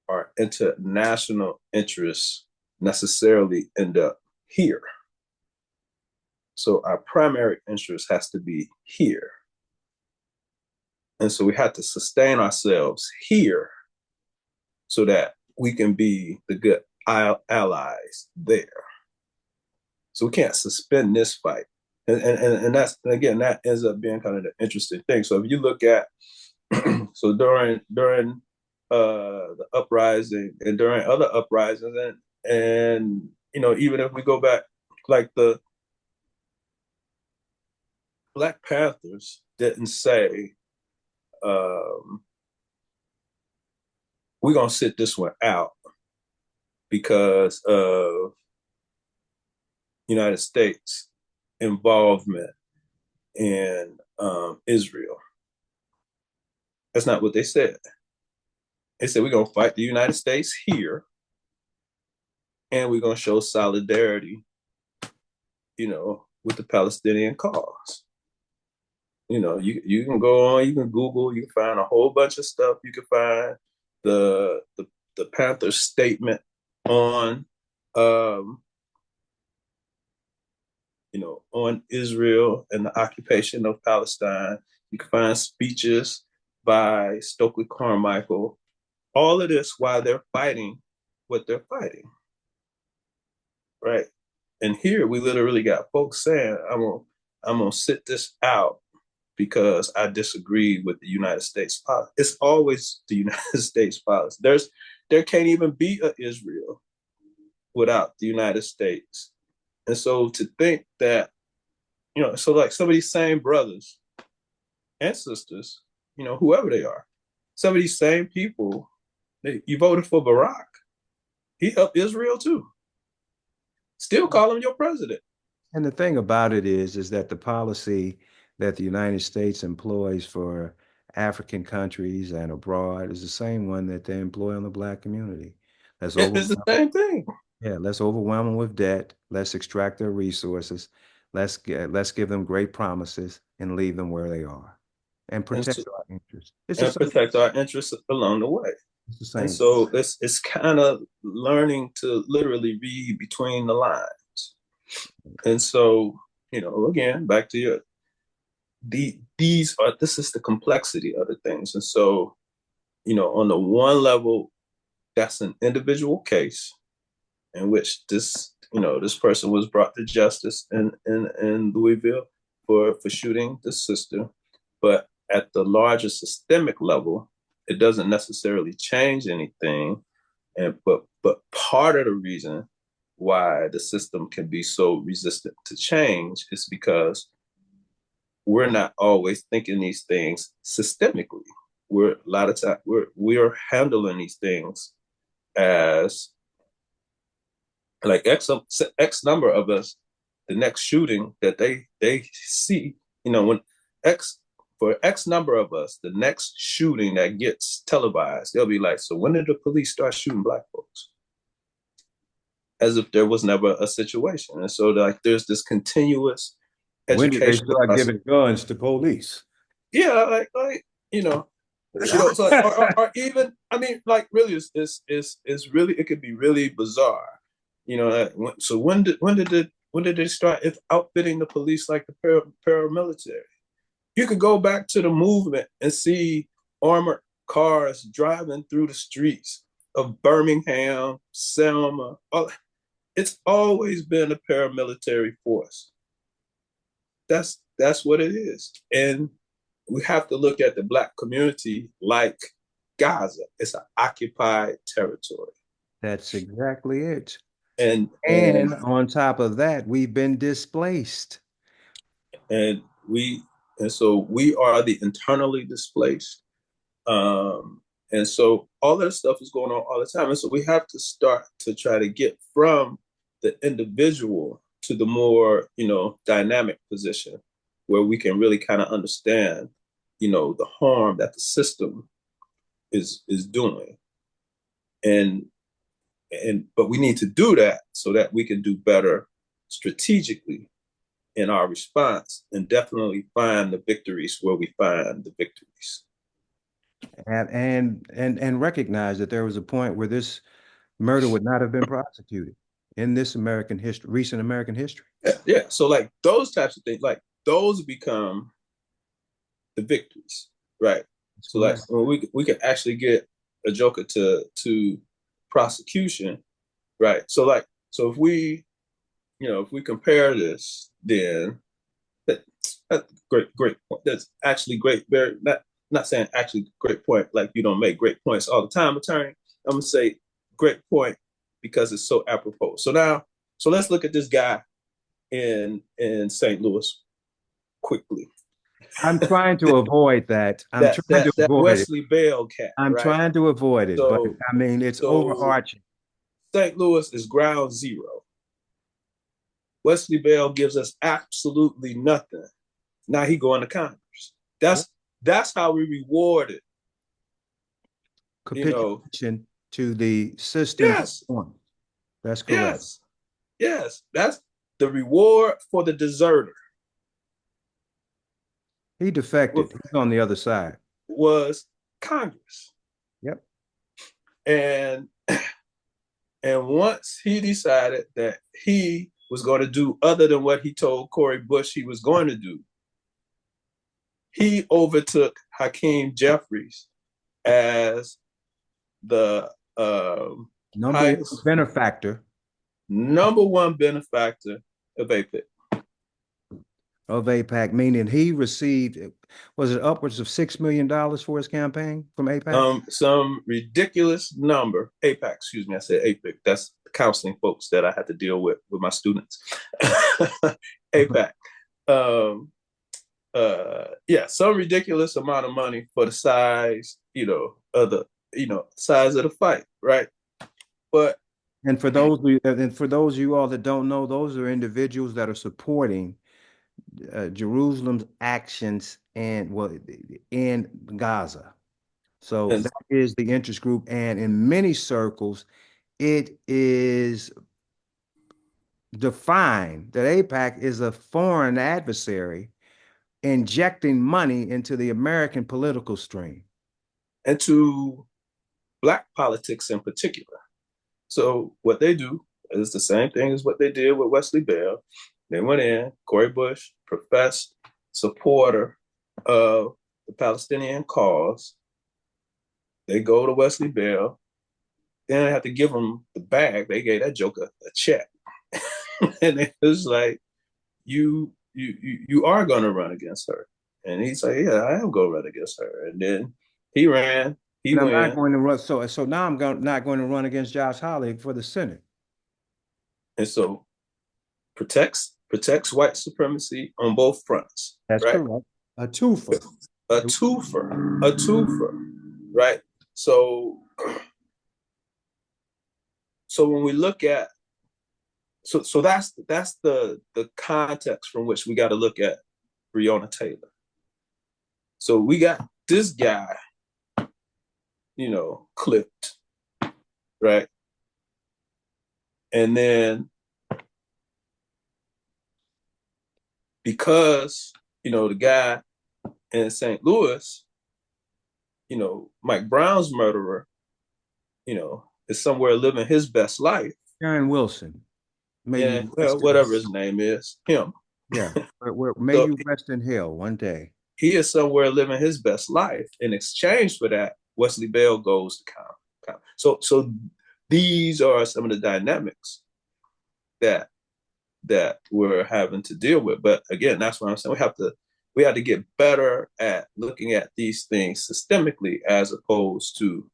our international interests necessarily end up here. So our primary interest has to be here. And so we have to sustain ourselves here so that we can be the good allies there. So we can't suspend this fight. And that's, again, that ends up being kind of the interesting thing. So if you look at, so during the uprising and during other uprisings, and even if we go back, like the Black Panthers didn't say, um, we're going to sit this one out because of United States involvement in Israel. That's not what they said. They said we're going to fight the United States here, and we're going to show solidarity, with the Palestinian cause. You can go on, you can Google, you can find a whole bunch of stuff. You can find the Panther statement on um, on Israel and the occupation of Palestine. You can find speeches by Stokely Carmichael. All of this while they're fighting what they're fighting, right? And here we literally got folks saying, I'm gonna sit this out because I disagree with the United States policy. It's always the United States policy. There can't even be a Israel without the United States. And so to think that, so like some of these same brothers and sisters, whoever they are, some of these same people, you voted for Barack. He helped Israel too. Still call him your president. And the thing about it is that the policy that the United States employs for African countries and abroad is the same one that they employ on the black community. Let's It's the overwhelm, same thing. yeah, let's overwhelm them with debt. Let's extract their resources. Let's give them great promises and leave them where they are and And, protect our interests. It's the and same. protect our interests along the way. It's the And same. so it's kind of learning to literally read between the lines. And so, again, back to your this is the complexity of the things. And so, on the one level, that's an individual case in which this person was brought to justice in Louisville for shooting the sister. But at the larger systemic level, it doesn't necessarily change anything. But part of the reason why the system can be so resistant to change is because we're not always thinking these things systemically. We're a lot of time we're handling these things as like X number of us, the next shooting that they see, when X for X number of us, the next shooting that gets televised, they'll be like, so when did the police start shooting black folks? As if there was never a situation. And so like there's this continuous When did they education start process. giving guns to police? Yeah, like so or even I mean, like really, it's really it could be really bizarre, So when did they start outfitting the police like the paramilitary? You could go back to the movement and see armored cars driving through the streets of Birmingham, Selma. It's always been a paramilitary force. That's what it is, and we have to look at the black community like Gaza. It's an occupied territory. That's exactly it. And And on top of that, we've been displaced. and we and so we are the internally displaced. And so all that stuff is going on all the time. And so we have to start to try to get from the individual to the more, dynamic position where we can really kind of understand, the harm that the system is doing. And but we need to do that so that we can do better strategically in our response and definitely find the victories where we find the victories. And recognize that there was a point where this murder would not have been prosecuted in this American history, recent American history. Yeah. So like those types of things, like those become the victories, right? That's So like correct. when we can actually get a Joker to prosecution, right? So if we compare this, then that's great point. That's actually great. Very not saying actually great point. Like you don't make great points all the time, attorney. I'm gonna say great point because it's so apropos. So let's look at this guy in St. Louis quickly. I'm trying to avoid that. I'm that trying that to that avoid it. Wesley Bell cat, I'm right? trying to avoid it, but So I mean, it's so overarching. St. Louis is ground zero. Wesley Bell gives us absolutely nothing. Now he going to Congress. Yep. That's how we reward it. You know, Capitulation to the system's yes, point. That's correct. yes, yes. That's the reward for the deserter. He defected. He's on the other side. Was Congress, Yep. and once he decided that he was going to do other than what he told Cori Bush he was going to do, he overtook Hakeem Jeffries as the Number one highest benefactor number one benefactor of APEC. of APAC, meaning he received, was it upwards of $6 million for his campaign from APAC? Some ridiculous number. APAC, excuse me, I said APEC. That's the counseling folks that I had to deal with my students. APAC. Um, yeah, some ridiculous amount of money for the size, of the, size of the fight, right? But And for those of you all that don't know, those are individuals that are supporting Jerusalem's actions and well in Gaza. So and that is the interest group, and in many circles, it is defined that AIPAC is a foreign adversary injecting money into the American political stream. and to black politics in particular. So what they do is the same thing as what they did with Wesley Bell. They went in, Cori Bush, professed supporter of the Palestinian cause. They go to Wesley Bell. They didn't have to give him the bag. They gave that joker a check. And it was like, you are gonna run against her. And he's like, yeah, I am gonna run against her. And then he ran, he And I'm not went. going to run. So now not going to run against Josh Hawley for the Senate. And so protects white supremacy on both fronts, That's right? correct. A twofer. A twofer, right? So when we look at so that's the context from which we got to look at Breonna Taylor. So we got this guy, clipped, right? And then because the guy in St. Louis, Mike Brown's murderer, is somewhere living his best life. Aaron Wilson. May Yeah, you well, rest whatever his name is, him. yeah. May So you rest in hell one day. he is somewhere living his best life. In exchange for that, Wesley Bell goes to count. So these are some of the dynamics that we're having to deal with. But again, that's what I'm saying. We have to get better at looking at these things systemically as opposed to,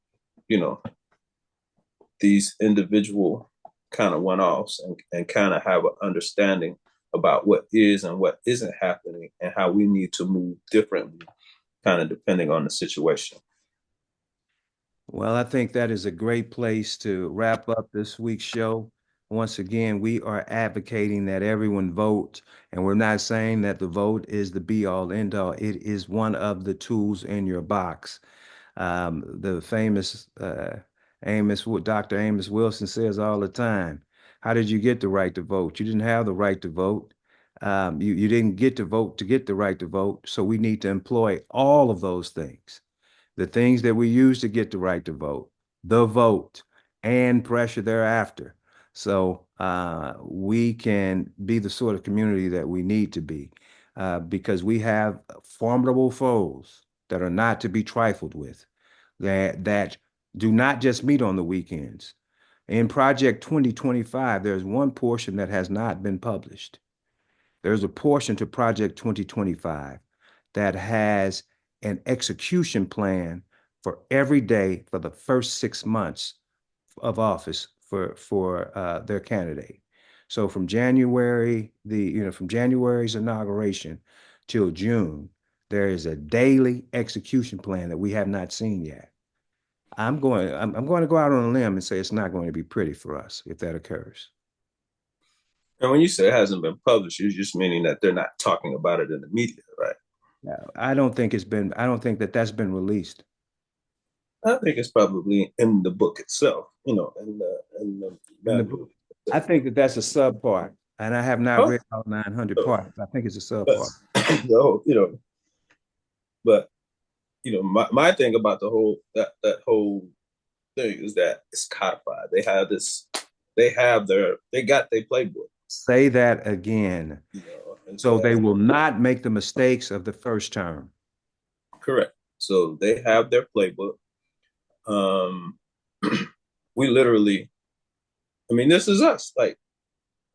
these individual kind of one-offs, and kind of have an understanding about what is and what isn't happening and how we need to move differently, kind of depending on the situation. Well, I think that is a great place to wrap up this week's show. Once again, we are advocating that everyone vote, and we're not saying that the vote is the be all end all. It is one of the tools in your box. The famous Dr. Amos Wilson says all the time, how did you get the right to vote? You didn't have the right to vote. You didn't get to vote to get the right to vote. So we need to employ all of those things, the things that we use to get the right to vote, the vote, and pressure thereafter. So we can be the sort of community that we need to be, because we have formidable foes that are not to be trifled with, that do not just meet on the weekends. In Project 2025, there's one portion that has not been published. There's a portion to Project 2025 that has an execution plan for every day for the first 6 months of office for their candidate. So from January's inauguration till June, There is a daily execution plan that we have not seen yet. I'm going to go out on a limb and say it's not going to be pretty for us if that occurs. And when you say it hasn't been published, you're just meaning that they're not talking about it in the media, right? I don't think that that's been released. I think it's probably in the book itself, in the In the manual. book. I think that that's a subpart, and I have not Oh, read all 900 so parts. I think it's a subpart. that's but my thing about the whole that whole thing is that it's codified. They got their playbook, Say that again. and So so they will not make the mistakes of the first term. correct. So they have their playbook. Um, we literally, I mean, this is us. Like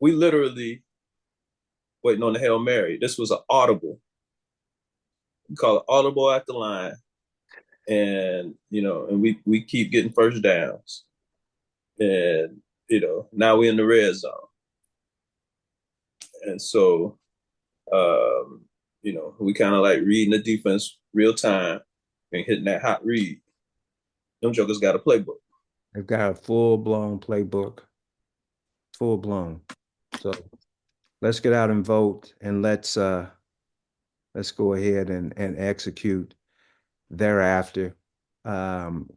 we literally waiting on the Hail Mary. This was an audible. We call it audible at the line, and and we keep getting first downs, and now we're in the red zone, and so we kind of like reading the defense real time and hitting that hot read. Them jokers got a playbook. They've got a full-blown playbook, full blown. So let's get out and vote, and let's go ahead and execute thereafter, um,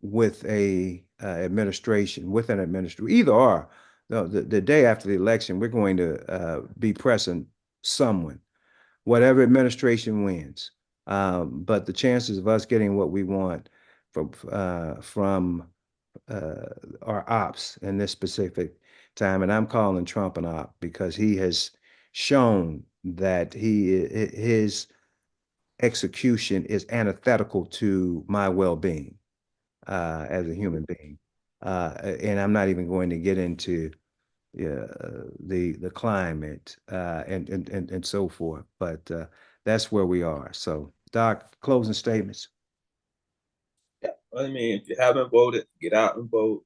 with a administration, with an administration, either or. No, the day after the election, we're going to be pressing someone, whatever administration wins. But the chances of us getting what we want from our ops in this specific time, and I'm calling Trump an op because he has shown that his execution is antithetical to my well-being as a human being. And I'm not even going to get into the climate and so forth, but that's where we are. So, Doc, closing statements. Yeah, I mean, if you haven't voted, get out and vote.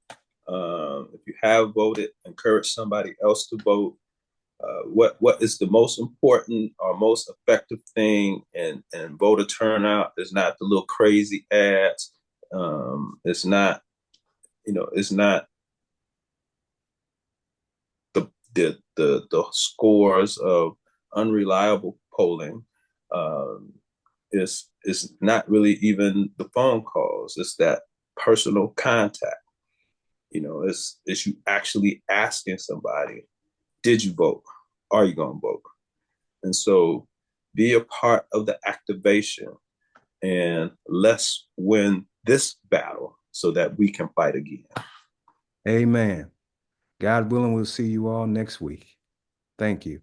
If you have voted, encourage somebody else to vote. What is the most important or most effective thing and voter turnout is not the little crazy ads. It's not it's not the scores of unreliable polling. It's not really even the phone calls. It's that personal contact. It's you actually asking somebody, did you vote? Are you going to vote? And so be a part of the activation and let's win this battle so that we can fight again. Amen. God willing, we'll see you all next week. Thank you.